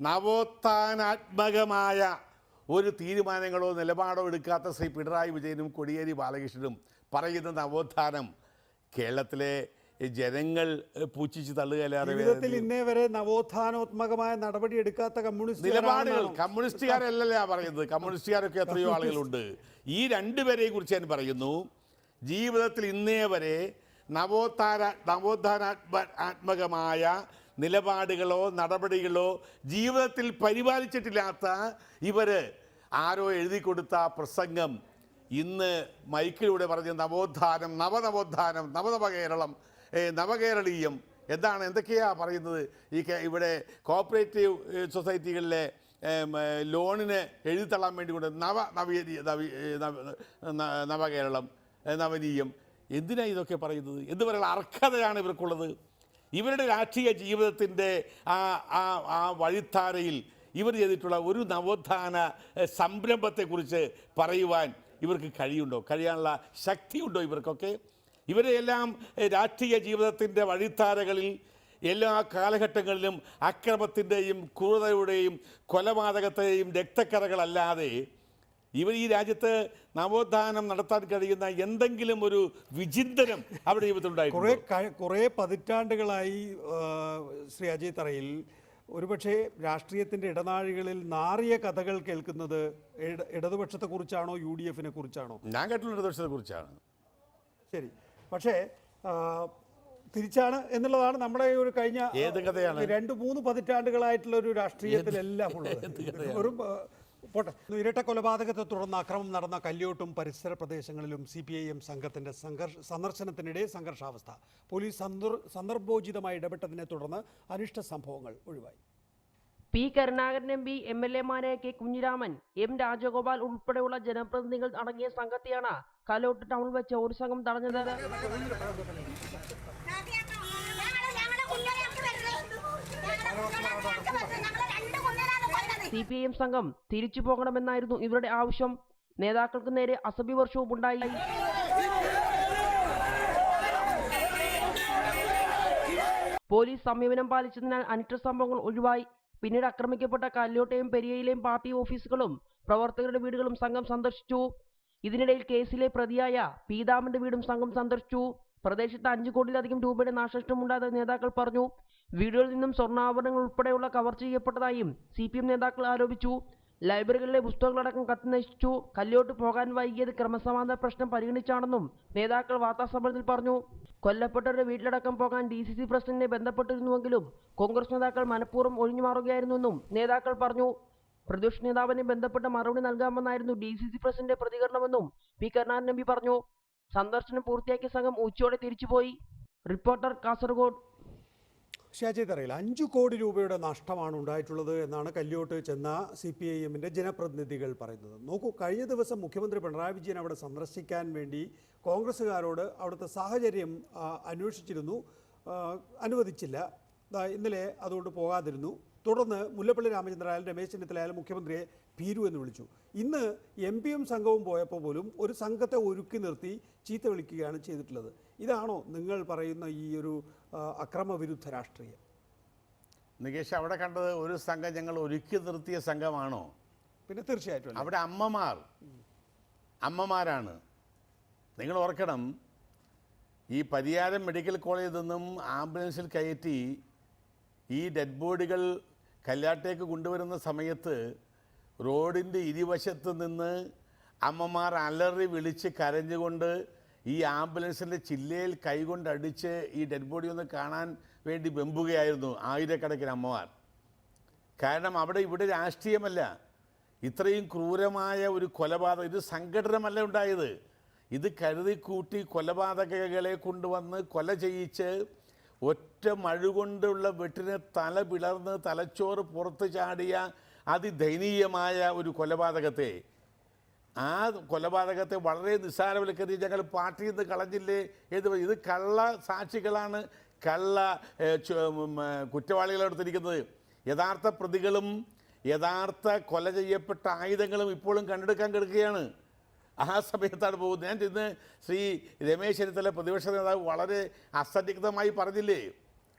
നവോത്ഥാനാത്മകമായ ഒരു തീരുമാനങ്ങളോ നിലപാടോ എടുക്കാത്ത ശ്രീ പിണറായി വിജയനും കോടിയേരി ബാലകൃഷ്ണനും പറയുന്ന നവോത്ഥാനം കേരളത്തിലെ ജനങ്ങൾ പൂച്ചിച്ച് തള്ളുകയല്ലാതെ ജീവിതത്തിൽ ഇന്നേ വരെ നവോത്ഥാനാത്മകമായ നടപടി എടുക്കാത്ത നിലപാടുകൾ കമ്മ്യൂണിസ്റ്റുകാരല്ലല്ല പറയുന്നത്. കമ്മ്യൂണിസ്റ്റുകാരൊക്കെ എത്രയോ ആളുകളുണ്ട്. ഈ രണ്ടുപേരെയും കുറിച്ച് ഞാൻ പറയുന്നു. ജീവിതത്തിൽ ഇന്നേ വരെ നവോത്ഥാനാത്മകമായ നിലപാടുകളോ നടപടികളോ ജീവിതത്തിൽ പരിപാലിച്ചിട്ടില്ലാത്ത ഇവർ ആരോ എഴുതി കൊടുത്ത പ്രസംഗം ഇന്ന് മൈക്കിലൂടെ പറഞ്ഞ നവോത്ഥാനം, നവനവോത്ഥാനം, നവനവകേരളം, നവകേരളീയം എന്തൊക്കെയാണ് പറയുന്നത്? ഇവിടെ കോപ്പറേറ്റീവ് സൊസൈറ്റികളിലെ ലോണിന് എഴുതിത്തള്ളാൻ വേണ്ടി കൊണ്ട് നവകേരളം, നവനീയം. എന്തിനാണ് ഇതൊക്കെ പറയുന്നത്? എന്ത് പറയുന്ന അർഹതയാണ് ഇവർക്കുള്ളത്? ഇവരുടെ രാഷ്ട്രീയ ജീവിതത്തിൻ്റെ ആ വഴിത്താരയിൽ ഇവർ ചെയ്തിട്ടുള്ള ഒരു നവോത്ഥാന സംരംഭത്തെക്കുറിച്ച് പറയുവാൻ ഇവർക്ക് കഴിയാനുള്ള ശക്തിയുണ്ടോ ഇവർക്കൊക്കെ? ഇവരെല്ലാം രാഷ്ട്രീയ ജീവിതത്തിൻ്റെ വഴിത്താരകളിൽ എല്ലാ കാലഘട്ടങ്ങളിലും അക്രമത്തിൻ്റെയും ക്രൂരതയുടെയും കൊലപാതകത്തെയും രക്തക്കറകളല്ലാതെ ഇവർ ഈ രാജ്യത്ത് നവോത്ഥാനം നടത്താൻ കഴിയുന്ന എന്തെങ്കിലും ഒരു വിചിന്തനം അവരുടെ ജീവിതത്തിലുണ്ടായിരുന്നു. കുറേ പതിറ്റാണ്ടുകളായി ശ്രീ അജയ് തറയിൽ ഒരുപക്ഷെ രാഷ്ട്രീയത്തിൻ്റെ ഇടനാഴികളിൽ നാറിയ കഥകൾ കേൾക്കുന്നത് ഇടതുപക്ഷത്തെക്കുറിച്ചാണോ UDF-നെ കുറിച്ചാണോ? ഞാൻ കേട്ടുള്ള ഇടതുപക്ഷത്തെക്കുറിച്ചാണ്. ശരി, പക്ഷേ തിരിച്ചാണ് എന്നുള്ളതാണ് നമ്മുടെ ഒരു കഴിഞ്ഞ 2-3 പതിറ്റാണ്ടുകളായിട്ടുള്ള ഒരു രാഷ്ട്രീയത്തിലെല്ലാം ഉള്ളത്. ഒരു പോട്ടെ, ഇരട്ട കൊലപാതകത്തെ തുടർന്ന് അക്രമം നടന്ന കല്യോട്ടും പരിസര പ്രദേശങ്ങളിലും CPIM സംഘത്തിൻ്റെ സന്ദർശനത്തിനിടെ സംഘർഷാവസ്ഥ. പോലീസ് സന്ദർഭോചിതമായി ഇടപെട്ടതിനെ തുടർന്ന് അനിഷ്ട സംഭവങ്ങൾ ഒഴിവായി. P Karunakaran MP, MLA-മാരായ K Kunhiraman, M Rajagopal ഉൾപ്പെടെയുള്ള ജനപ്രതിനിധികൾ അടങ്ങിയ സംഘത്തെയാണ് കല്യോട്ട് ടൗണിൽ വെച്ച് ഒരു സംഘം തടഞ്ഞത്. CPIM സംഘം തിരിച്ചു പോകണമെന്നായിരുന്നു ഇവരുടെ ആവശ്യം. നേതാക്കൾക്ക് നേരെ അസഭ്യവർഷവും ഉണ്ടായി. പോലീസ് സമീപനം പാലിച്ചതിനാൽ അനിഷ്ട സംഭവങ്ങൾ ഒഴിവായി. പിന്നീട് ആക്രമിക്കപ്പെട്ട കല്യോട്ടെയും പെരിയയിലെയും പാർട്ടി ഓഫീസുകളും പ്രവർത്തകരുടെ വീടുകളും സംഘം സന്ദർശിച്ചു. ഇതിനിടയിൽ കേസിലെ പ്രതിയായ പീതാമന്റെ വീടും സംഘം സന്ദർശിച്ചു. പ്രദേശത്ത് 5 കോടിയിലധികം രൂപയുടെ നാശനഷ്ടമുണ്ടായതായി നേതാക്കൾ പറഞ്ഞു. വീടുകളിൽ നിന്നും സ്വർണ്ണാഭരണങ്ങൾ ഉൾപ്പെടെയുള്ള കവർച്ച ചെയ്യപ്പെട്ടതായും CPM നേതാക്കൾ ആരോപിച്ചു. ലൈബ്രറികളിലെ പുസ്തകങ്ങളടക്കം കത്തിനശിച്ചു. കല്യോട്ട് പോകാൻ വൈകിയത് ക്രമസമാധാന പ്രശ്നം പരിഗണിച്ചാണെന്നും നേതാക്കൾ വാർത്താസമ്മേളനത്തിൽ പറഞ്ഞു. കൊല്ലപ്പെട്ടവരുടെ വീട്ടിലടക്കം പോകാൻ DCC പ്രസിഡന്റിനെ ബന്ധപ്പെട്ടിരുന്നുവെങ്കിലും കോൺഗ്രസ് നേതാക്കൾ മനഃപൂർവ്വം ഒഴിഞ്ഞു മാറുകയായിരുന്നുവെന്നും നേതാക്കൾ പറഞ്ഞു. പ്രതിപക്ഷ നേതാവിനെ ബന്ധപ്പെട്ട മറുപടി നൽകാമെന്നായിരുന്നു DCC പ്രസിഡന്റിന്റെ പ്രതികരണമെന്നും പി കരുണാകരൻ MP പറഞ്ഞു. സന്ദർശനം പൂർത്തിയാക്കിയ സംഘം ഉച്ചയോടെ തിരിച്ചുപോയി. റിപ്പോർട്ടർ, കാസർഗോഡ്. ഷാജി തറയിൽ 5 കോടി രൂപയുടെ നഷ്ടമാണ് ഉണ്ടായിട്ടുള്ളത് എന്നാണ് കല്യോട്ട് ചെന്ന CPIM-ന്റെ ജനപ്രതിനിധികൾ പറയുന്നത്. നോക്കൂ, കഴിഞ്ഞ ദിവസം മുഖ്യമന്ത്രി പിണറായി വിജയൻ അവിടെ സന്ദർശിക്കാൻ വേണ്ടി കോൺഗ്രസ്സുകാരോട് അവിടുത്തെ സാഹചര്യം അന്വേഷിച്ചിരുന്നു. അനുവദിച്ചില്ല. ഇന്നലെ അതുകൊണ്ട് പോകാതിരുന്നു. തുടർന്ന് മുല്ലപ്പള്ളി രാമചന്ദ്രനായാലും രമേശ് ചെന്നിത്തലയായാലും മുഖ്യമന്ത്രിയെ ഭീരു എന്ന് വിളിച്ചു. ഇന്ന് എം.പിയും സംഘവും പോയപ്പോൾ പോലും ഒരു സംഘത്തെ ഒരുക്കി നിർത്തി ചീത്ത വിളിക്കുകയാണ് ചെയ്തിട്ടുള്ളത്. ഇതാണോ നിങ്ങൾ പറയുന്ന ഈ ഒരു അക്രമവിരുദ്ധ രാഷ്ട്രീയം? നികേഷ്, അവിടെ കണ്ടത് ഒരു സംഘം ഞങ്ങൾ ഒരുക്കി നിർത്തിയ സംഘമാണോ? പിന്നെ തീർച്ചയായിട്ടും അവിടെ അമ്മമാരാണ്. നിങ്ങൾ ഓർക്കണം, ഈ പരിയാരം മെഡിക്കൽ കോളേജിൽ നിന്നും ആംബുലൻസിൽ കയറ്റി ഈ ഡെഡ് ബോഡികൾ കല്ലാട്ടേക്ക് കൊണ്ടുവരുന്ന സമയത്ത് റോഡിൻ്റെ ഇരുവശത്ത് നിന്ന് അമ്മമാർ അലറി വിളിച്ച് കരഞ്ഞുകൊണ്ട് ഈ ആംബുലൻസിൻ്റെ ചില്ലയിൽ കൈകൊണ്ടടിച്ച് ഈ ഡെഡ് ബോഡി ഒന്ന് കാണാൻ വേണ്ടി വെമ്പുകയായിരുന്നു ആയിരക്കണക്കിന് അമ്മമാർ. കാരണം ഇവിടെ രാഷ്ട്രീയമല്ല, ഇത്രയും ക്രൂരമായ ഒരു കൊലപാതകം, ഇത് സംഘടനമല്ല ഉണ്ടായത്. ഇത് കരുതിക്കൂട്ടി കൊലപാതകങ്ങളെ കൊണ്ടുവന്ന് കൊല ചെയ്യിച്ച് ഒറ്റ മഴുകൊണ്ടുള്ള വെട്ടിന് തല പിളർന്ന് തലച്ചോറ് പുറത്ത് ചാടിയ അതിദയനീയമായ ഒരു കൊലപാതകത്തെ വളരെ നിസ്സാരവൽക്കരിച്ച് ഞങ്ങൾ പാർട്ടിയിൽ നിന്ന് കളഞ്ഞില്ലേ എന്ന്. ഇത് കള്ള സാക്ഷികളാണ്, കള്ള കുറ്റവാളികളെടുത്തിരിക്കുന്നത്. യഥാർത്ഥ പ്രതികളും യഥാർത്ഥ കൊല ചെയ്യപ്പെട്ട ആയുധങ്ങളും ഇപ്പോഴും കണ്ടെടുക്കാൻ കിടക്കുകയാണ്. ആ സമയത്താണ് പോകുന്നത്. ഞാൻ ഇന്ന് ശ്രീ രമേശ് ചെന്നിത്തല പ്രതിപക്ഷ നേതാവ് വളരെ അസന്നിഗ്ധമായി പറഞ്ഞില്ലേ,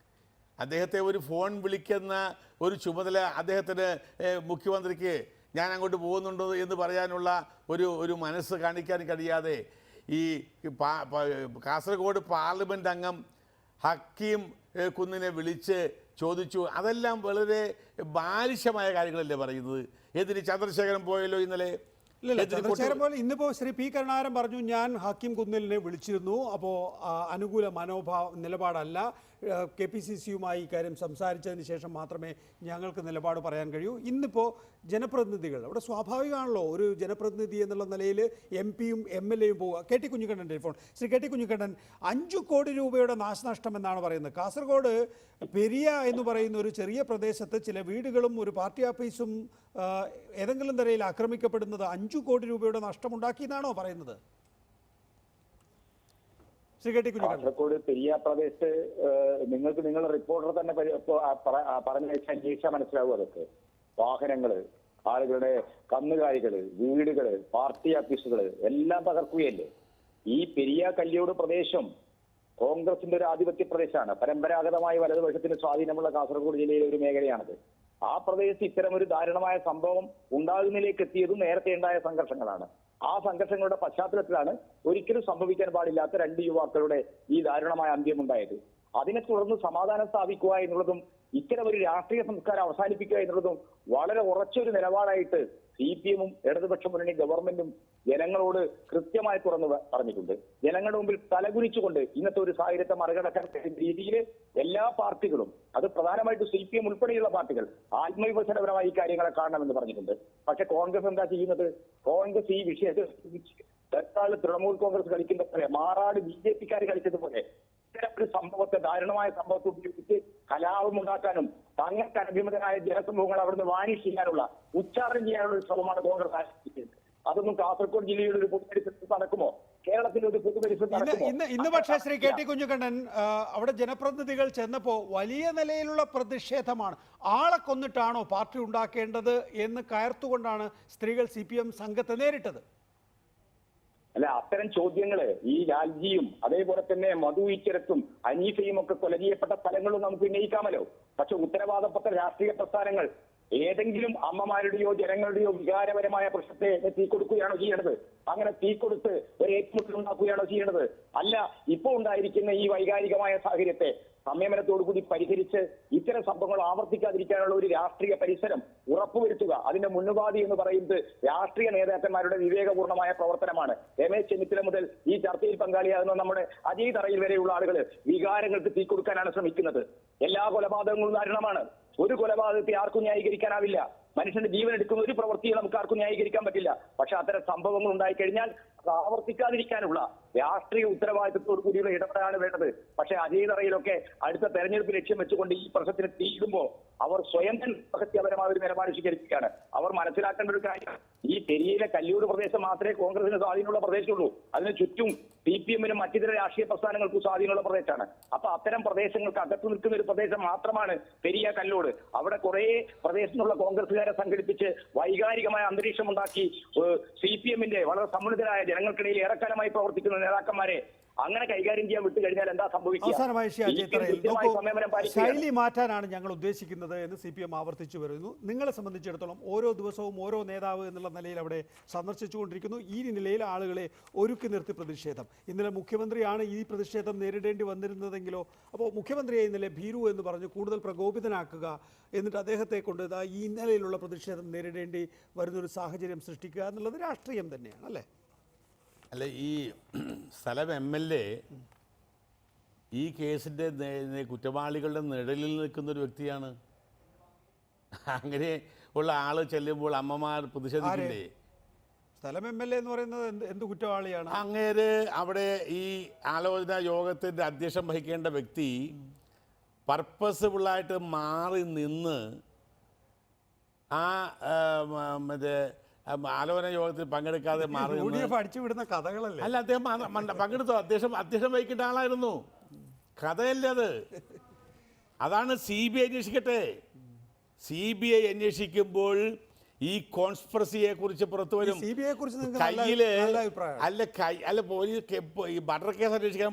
അദ്ദേഹത്തെ ഒരു ഫോൺ വിളിക്കുന്ന ഒരു ചുമതല അദ്ദേഹത്തിന് മുഖ്യമന്ത്രിക്ക് ഞാൻ അങ്ങോട്ട് പോകുന്നുണ്ടോ എന്ന് പറയാനുള്ള ഒരു മനസ്സ് കാണിക്കാൻ കഴിയാതെ ഈ കാസർഗോഡ് പാർലമെൻറ്റ് അംഗം ഹക്കീം കുന്നിനെ വിളിച്ച് ചോദിച്ചു. അതെല്ലാം വളരെ ബാലിശമായ കാര്യങ്ങളല്ലേ പറയുന്നത്. എന്തിന് ചന്ദ്രശേഖരൻ പോയല്ലോ ഇന്നലെ? ചന്ദ്രശേഖരൻ പോലെ ഇന്നിപ്പോൾ ശ്രീ പി കരുണാകരൻ പറഞ്ഞു, ഞാൻ ഹക്കീം കുന്നിലിനെ വിളിച്ചിരുന്നു, അപ്പോൾ അനുകൂല നിലപാടല്ല, KPCCയുമായി ഇക്കാര്യം സംസാരിച്ചതിന് ശേഷം മാത്രമേ ഞങ്ങൾക്ക് നിലപാട് പറയാൻ കഴിയൂ. ഇന്നിപ്പോൾ ജനപ്രതിനിധികൾ, അവിടെ സ്വാഭാവികമാണല്ലോ ഒരു ജനപ്രതിനിധി എന്നുള്ള നിലയിൽ MP-യും MLA-യും പോവുക. KT കുഞ്ഞിക്കണ്ണൻ്റെ ടെലിഫോൺ. ശ്രീ KT കുഞ്ഞിക്കണ്ണൻ, 5 കോടി രൂപയുടെ നാശനഷ്ടം എന്നാണ് പറയുന്നത്. കാസർഗോഡ് പെരിയ എന്ന് പറയുന്ന ഒരു ചെറിയ പ്രദേശത്ത് ചില വീടുകളും ഒരു പാർട്ടി ഓഫീസും ഏതെങ്കിലും തരയിൽ ആക്രമിക്കപ്പെടുന്നത് 5 കോടി രൂപയുടെ നഷ്ടമുണ്ടാക്കി എന്നാണോ പറയുന്നത്? കാസർഗോഡ് പെരിയ പ്രദേശത്ത് നിങ്ങൾക്ക് നിങ്ങളുടെ റിപ്പോർട്ടർ തന്നെ പറഞ്ഞ അന്വേഷിച്ചാൽ മനസ്സിലാവും. അതൊക്കെ വാഹനങ്ങള്, ആളുകളുടെ കന്നുകാലികള്, വീടുകള്, പാർട്ടി ഓഫീസുകള് എല്ലാം തകർക്കുകയല്ലേ. ഈ പെരിയ കല്യോട് പ്രദേശം കോൺഗ്രസിന്റെ ഒരു ആധിപത്യ പ്രദേശമാണ്. പരമ്പരാഗതമായി വലതുപക്ഷത്തിന് സ്വാധീനമുള്ള കാസർഗോഡ് ജില്ലയിലെ ഒരു മേഖലയാണത്. ആ പ്രദേശത്ത് ഇത്തരം ഒരു ദാരുണമായ സംഭവം ഉണ്ടാകുന്നതിലേക്ക് എത്തിയതും നേരത്തെ ഉണ്ടായ സംഘർഷങ്ങളാണ്. ആ സംഘർഷങ്ങളുടെ പശ്ചാത്തലത്തിലാണ് ഒരിക്കലും സംഭവിക്കാൻ പാടില്ലാത്ത 2 യുവാക്കളുടെ ഈ ദാരുണമായ അന്ത്യമുണ്ടായത്. അതിനെ തുടർന്ന് സമാധാനം സ്ഥാപിക്കുക എന്നുള്ളതും ഇത്തരം ഒരു രാഷ്ട്രീയ സംസ്കാരം അവസാനിപ്പിക്കുക എന്നുള്ളതും വളരെ ഉറച്ചൊരു നിലപാടായിട്ട് CPM-ഉം ഇടതുപക്ഷ മുന്നണി ഗവൺമെന്റും ജനങ്ങളോട് കൃത്യമായി തുറന്നു പറഞ്ഞിട്ടുണ്ട്. ജനങ്ങളുടെ മുമ്പിൽ തലകുനിച്ചുകൊണ്ട് ഇന്നത്തെ ഒരു സാഹചര്യത്തെ മറികടക്കാൻ കഴിയുന്ന രീതിയിൽ എല്ലാ പാർട്ടികളും, അത് പ്രധാനമായിട്ട് CPM ഉൾപ്പെടെയുള്ള പാർട്ടികൾ ആത്മവിമർശനപരമായി ഈ കാര്യങ്ങളെ കാണണമെന്ന് പറഞ്ഞിട്ടുണ്ട്. പക്ഷെ കോൺഗ്രസ് എന്താ ചെയ്യുന്നത്? കോൺഗ്രസ് ഈ വിഷയത്തിൽ തൃണമൂൽ കോൺഗ്രസ് കളിക്കുന്ന പോലെ, മാറാട് BJP-ക്കാർ കളിച്ചതുപോലെ ഇത്തരം ഒരു സംഭവത്തെ, ദാരുണമായ സംഭവത്തെ ഉപയോഗിച്ച് കലാപമുണ്ടാക്കാനും തങ്ങൾക്ക് അനഭിമതനായ ജനസമൂഹങ്ങൾ അവിടുന്ന് വാനിഷ് ചെയ്യാനുള്ള, ഉച്ചാരണം ചെയ്യാനുള്ള ഒരു ശ്രമമാണ് കോൺഗ്രസ് ആരംഭിച്ചത്. അതൊന്നും കാസർഗോഡ് ജില്ലയുടെ ഒരു പൊതുപരിസരത്ത് നടക്കുമോ? കേരളത്തിലെ ഒരു പൊതുപരിസരത്ത് നടക്കുമോ? ഇന്ന് പക്ഷേ ശ്രീ KT കുഞ്ഞിക്കണ്ണൻ, അവിടെ ജനപ്രതിനിധികൾ ചെന്നപ്പോൾ വലിയ നിലയിലുള്ള പ്രതിഷേധമാണ്. ആളെ കൊന്നിട്ടാണോ പാർട്ടി ഉണ്ടാക്കേണ്ടത് എന്ന് കയർത്തുകൊണ്ടാണ് സ്ത്രീകൾ CPM സംഘത്തെ നേരിട്ടത്. അല്ല, അത്തരം ചോദ്യങ്ങള് ഈ ലാൽജിയും അതേപോലെ തന്നെ മധു ഈച്ചരത്തും അനീഫയും ഒക്കെ കൊല ചെയ്യപ്പെട്ട സ്ഥലങ്ങളും നമുക്ക് ഉന്നയിക്കാമല്ലോ. പക്ഷെ ഉത്തരവാദപ്പെട്ട രാഷ്ട്രീയ പ്രസ്ഥാനങ്ങൾ ഏതെങ്കിലും അമ്മമാരുടെയോ ജനങ്ങളുടെയോ വികാരപരമായ പ്രശ്നത്തെ തീ കൊടുക്കുകയാണോ ചെയ്യേണ്ടത്? അങ്ങനെ തീ കൊടുത്ത് ഒരു ഏറ്റുമുട്ടൽ ഉണ്ടാക്കുകയാണോ ചെയ്യേണ്ടത്? അല്ല, ഇപ്പോൾ ഉണ്ടായിരിക്കുന്ന ഈ വൈകാരികമായ സാഹചര്യത്തെ സംയമനത്തോടുകൂടി പരിഹരിച്ച് ഇത്തരം സംഭവങ്ങൾ ആവർത്തിക്കാതിരിക്കാനുള്ള ഒരു രാഷ്ട്രീയ പരിസരം ഉറപ്പുവരുത്തുക. അതിന്റെ മുന്നുപാധി എന്ന് പറയുന്നത് രാഷ്ട്രീയ നേതാക്കന്മാരുടെ വിവേകപൂർണമായ പ്രവർത്തനമാണ്. രമേശ് ചെന്നിത്തല മുതൽ ഈ ചർച്ചയിൽ പങ്കാളിയാകുന്ന നമ്മുടെ അജയ് തറയിൽ വരെയുള്ള ആളുകൾ വികാരങ്ങൾക്ക് തീ കൊടുക്കാനാണ് ശ്രമിക്കുന്നത്. എല്ലാ കൊലപാതകങ്ങളും ദാരുണമാണ്. ഒരു കൊലപാതകത്തെ ആർക്കും ന്യായീകരിക്കാനാവില്ല. മനുഷ്യന്റെ ജീവൻ എടുക്കുന്ന ഒരു പ്രവൃത്തിയെ നമുക്ക് ആർക്കും ന്യായീകരിക്കാൻ പറ്റില്ല. പക്ഷെ അത്തരം സംഭവങ്ങൾ ഉണ്ടായിക്കഴിഞ്ഞാൽ അത് ആവർത്തിക്കാതിരിക്കാനുള്ള രാഷ്ട്രീയ ഉത്തരവാദിത്തത്തോടു കൂടിയുള്ള ഇടപെടലാണ് വേണ്ടത്. പക്ഷെ അജയ് തറയിലൊക്കെ അടുത്ത തെരഞ്ഞെടുപ്പ് ലക്ഷ്യം വെച്ചുകൊണ്ട് ഈ പ്രശ്നത്തിന് തീയിടുമ്പോൾ അവർ സ്വയം രഹസ്യപരമായ ഒരു നിലപാട് സ്വീകരിക്കുകയാണ്. അവർ മനസ്സിലാക്കേണ്ട ഒരു കാര്യം, ഈ പെരിയയിലെ കല്യൂർ പ്രദേശം മാത്രമേ കോൺഗ്രസിന് സ്വാധീനമുള്ള പ്രദേശമുള്ളൂ. അതിന് ചുറ്റും CPM-നും മറ്റിതര രാഷ്ട്രീയ പ്രസ്ഥാനങ്ങൾക്കും സ്വാധീനമുള്ള പ്രദേശമാണ്. അപ്പൊ അത്തരം പ്രദേശങ്ങൾക്ക് അകത്ത് നിൽക്കുന്ന ഒരു പ്രദേശം മാത്രമാണ് പെരിയ കല്ലോട്. അവിടെ കുറെ പ്രദേശത്തുള്ള കോൺഗ്രസുകാരെ സംഘടിപ്പിച്ച് വൈകാരികമായ അന്തരീക്ഷം ഉണ്ടാക്കി CPM-ന്റെ വളരെ സമ്മതിതരായ ജനങ്ങൾക്കിടയിൽ ഏറെക്കാലമായി പ്രവർത്തിക്കുന്ന നേതാക്കന്മാരെ അങ്ങനെ കൈകാര്യം ചെയ്യാൻ വിട്ടു കഴിഞ്ഞാൽ എന്താ സംഭവിക്കുക? അവസാനമായി സമയം ശൈലി മാറ്റാനാണ് ഞങ്ങൾ ഉദ്ദേശിക്കുന്നത് എന്ന് CPM ആവർത്തിച്ചു വരുന്നു. നിങ്ങളെ സംബന്ധിച്ചിടത്തോളം ഓരോ ദിവസവും ഓരോ നേതാവ് എന്നുള്ള നിലയിൽ അവിടെ സന്ദർശിച്ചുകൊണ്ടിരിക്കുന്നു. ഈ നിലയിൽ ആളുകളെ ഒരുക്കി നിർത്തി പ്രതിഷേധം. ഇന്നലെ മുഖ്യമന്ത്രിയാണ് ഈ പ്രതിഷേധം നേരിടേണ്ടി വന്നിരുന്നതെങ്കിലോ, അപ്പോൾ മുഖ്യമന്ത്രിയെ ഇന്നലെ ഭീരു എന്ന് പറഞ്ഞ് കൂടുതൽ പ്രകോപിതനാക്കുക, എന്നിട്ട് അദ്ദേഹത്തെ കൊണ്ട് ഈ നിലയിലുള്ള പ്രതിഷേധം നേരിടേണ്ടി വരുന്നൊരു സാഹചര്യം സൃഷ്ടിക്കുക എന്നുള്ളത് രാഷ്ട്രീയം തന്നെയാണ് അല്ലേ? അല്ല, ഈ സ്ഥലം MLA ഈ കേസിൻ്റെ കുറ്റവാളികളുടെ നിഴലിൽ നിൽക്കുന്നൊരു വ്യക്തിയാണ്. അങ്ങനെ ഉള്ള ആള് ചെല്ലുമ്പോൾ അമ്മമാർ പ്രതിഷേധിക്കില്ലേ? സ്ഥലം MLA എന്ന് പറയുന്നത് എന്ത് കുറ്റവാളിയാണ്? അങ്ങേര് അവിടെ ഈ ആലോചന യോഗത്തിൻ്റെ അധ്യക്ഷം വഹിക്കേണ്ട വ്യക്തി പർപ്പസിബിളായിട്ട് മാറി നിന്ന് ആ മറ്റേ ആലോചന യോഗത്തിൽ പങ്കെടുക്കാതെ മാറി അടിച്ചുവിടുന്ന കഥകളല്ലേ? അല്ല, അദ്ദേഹം പങ്കെടുത്തു. അധ്യക്ഷം വഹിക്കേണ്ട ആളായിരുന്നു. കഥയല്ലേ അത്? അതാണ് CBI അന്വേഷിക്കട്ടെ. CBI അന്വേഷിക്കുമ്പോൾ ഈ കോൺസ്പിറസിയെ കുറിച്ച് പുറത്തു വരും. കയ്യില് അല്ല പോലീസ് ഈ മർഡർ കേസ് അന്വേഷിക്കാൻ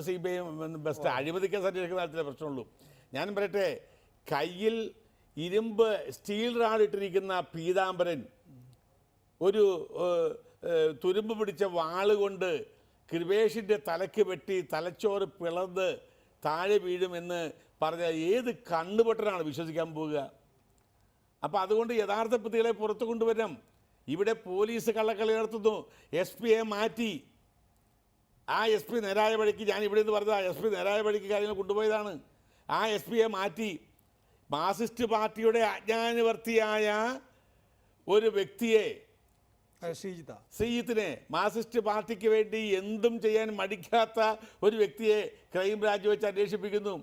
CBI ബെസ്റ്റ്. അഴിമതി കേസ് അന്വേഷിക്കുന്ന കാര്യത്തിലെ പ്രശ്നമുള്ളൂ. ഞാൻ പറയട്ടെ, കയ്യിൽ ഇരുമ്പ് സ്റ്റീൽ റാഡ് ഇട്ടിരിക്കുന്ന പീതാംബരൻ ഒരു തുരുമ്പ് പിടിച്ച വാളുകൊണ്ട് കൃപേഷിൻ്റെ തലയ്ക്ക് വെട്ടി തലച്ചോറ് പിളർന്ന് താഴെ വീഴുമെന്ന് പറഞ്ഞാൽ ഏത് കണ്ണുപൊട്ടനാണ് വിശ്വസിക്കാൻ പോവുക? അപ്പോൾ അതുകൊണ്ട് യഥാർത്ഥ പ്രതികളെ പുറത്തു കൊണ്ടുവരണം. ഇവിടെ പോലീസ് കള്ളക്കളി നടത്തുന്നു. SP മാറ്റി. ആ SP നേരായ വഴിക്ക്, ഞാൻ ഇവിടെ നിന്ന് പറഞ്ഞത് SP നേരായ വഴിക്ക് കാര്യങ്ങൾ കൊണ്ടുപോയതാണ്. ആ SP മാറ്റി. മാർക്സിസ്റ്റ് പാർട്ടിയുടെ അജ്ഞാനവർത്തിയായ ഒരു വ്യക്തിയെ, ശ്രീജിത്തിനെ, മാർക്സിസ്റ്റ് പാർട്ടിക്ക് വേണ്ടി എന്തും ചെയ്യാൻ മടിക്കാത്ത ഒരു വ്യക്തിയെ ക്രൈംബ്രാഞ്ച് വെച്ച് അന്വേഷിപ്പിക്കുന്നു.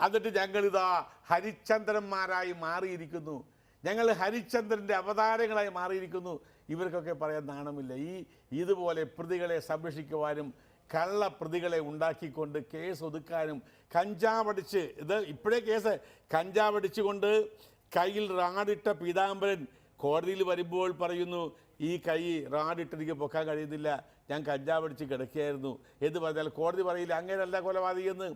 എന്നിട്ട് ഞങ്ങളിതാ ഹരിചന്ദ്രന്മാരായി മാറിയിരിക്കുന്നു, ഞങ്ങൾ ഹരിചന്ദ്രൻ്റെ അവതാരങ്ങളായി മാറിയിരിക്കുന്നു. ഇവർക്കൊക്കെ പറയാൻ നാണമില്ല? ഇതുപോലെ പ്രതികളെ സംരക്ഷിക്കുവാനും കള്ളപ്രതികളെ ഉണ്ടാക്കിക്കൊണ്ട് കേസ് ഒതുക്കാനും കഞ്ചാവടിച്ച്, ഇത് ഇപ്പോഴേ കേസ് കഞ്ചാവടിച്ചുകൊണ്ട് കയ്യിൽ റാഡിട്ട പീതാംബരൻ കോടതിയിൽ വരുമ്പോൾ പറയുന്നു, ഈ കൈ റാഡിട്ടെനിക്ക് പൊക്കാൻ കഴിയുന്നില്ല, ഞാൻ കഞ്ചാവടിച്ച് കിടക്കുകയായിരുന്നു എന്ന് പറഞ്ഞാൽ കോടതി പറയില്ല അങ്ങനെയല്ല കൊലപാതകി എന്ന്.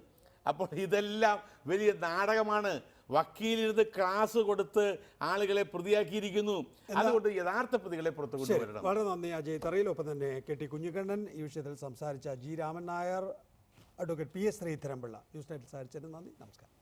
അപ്പോൾ ഇതെല്ലാം വലിയ നാടകമാണ്. വക്കീലിരുന്ന് ക്ലാസ് കൊടുത്ത് ആളുകളെ പ്രതിയാക്കിയിരിക്കുന്നു. അതുകൊണ്ട് യഥാർത്ഥ പ്രതികളെ പുറത്തു കൊണ്ടുവരണം. വളരെ നന്ദി അജയ് തറയിൽ. ഒപ്പം തന്നെ KT കുഞ്ഞിക്കണ്ണൻ ഈ വിഷയത്തിൽ സംസാരിച്ച G Raman Nair, advocate PS Sreedharan Pillai news നൈറ്റിൽ സംസാരിച്ചതിന് നന്ദി. നമസ്കാരം.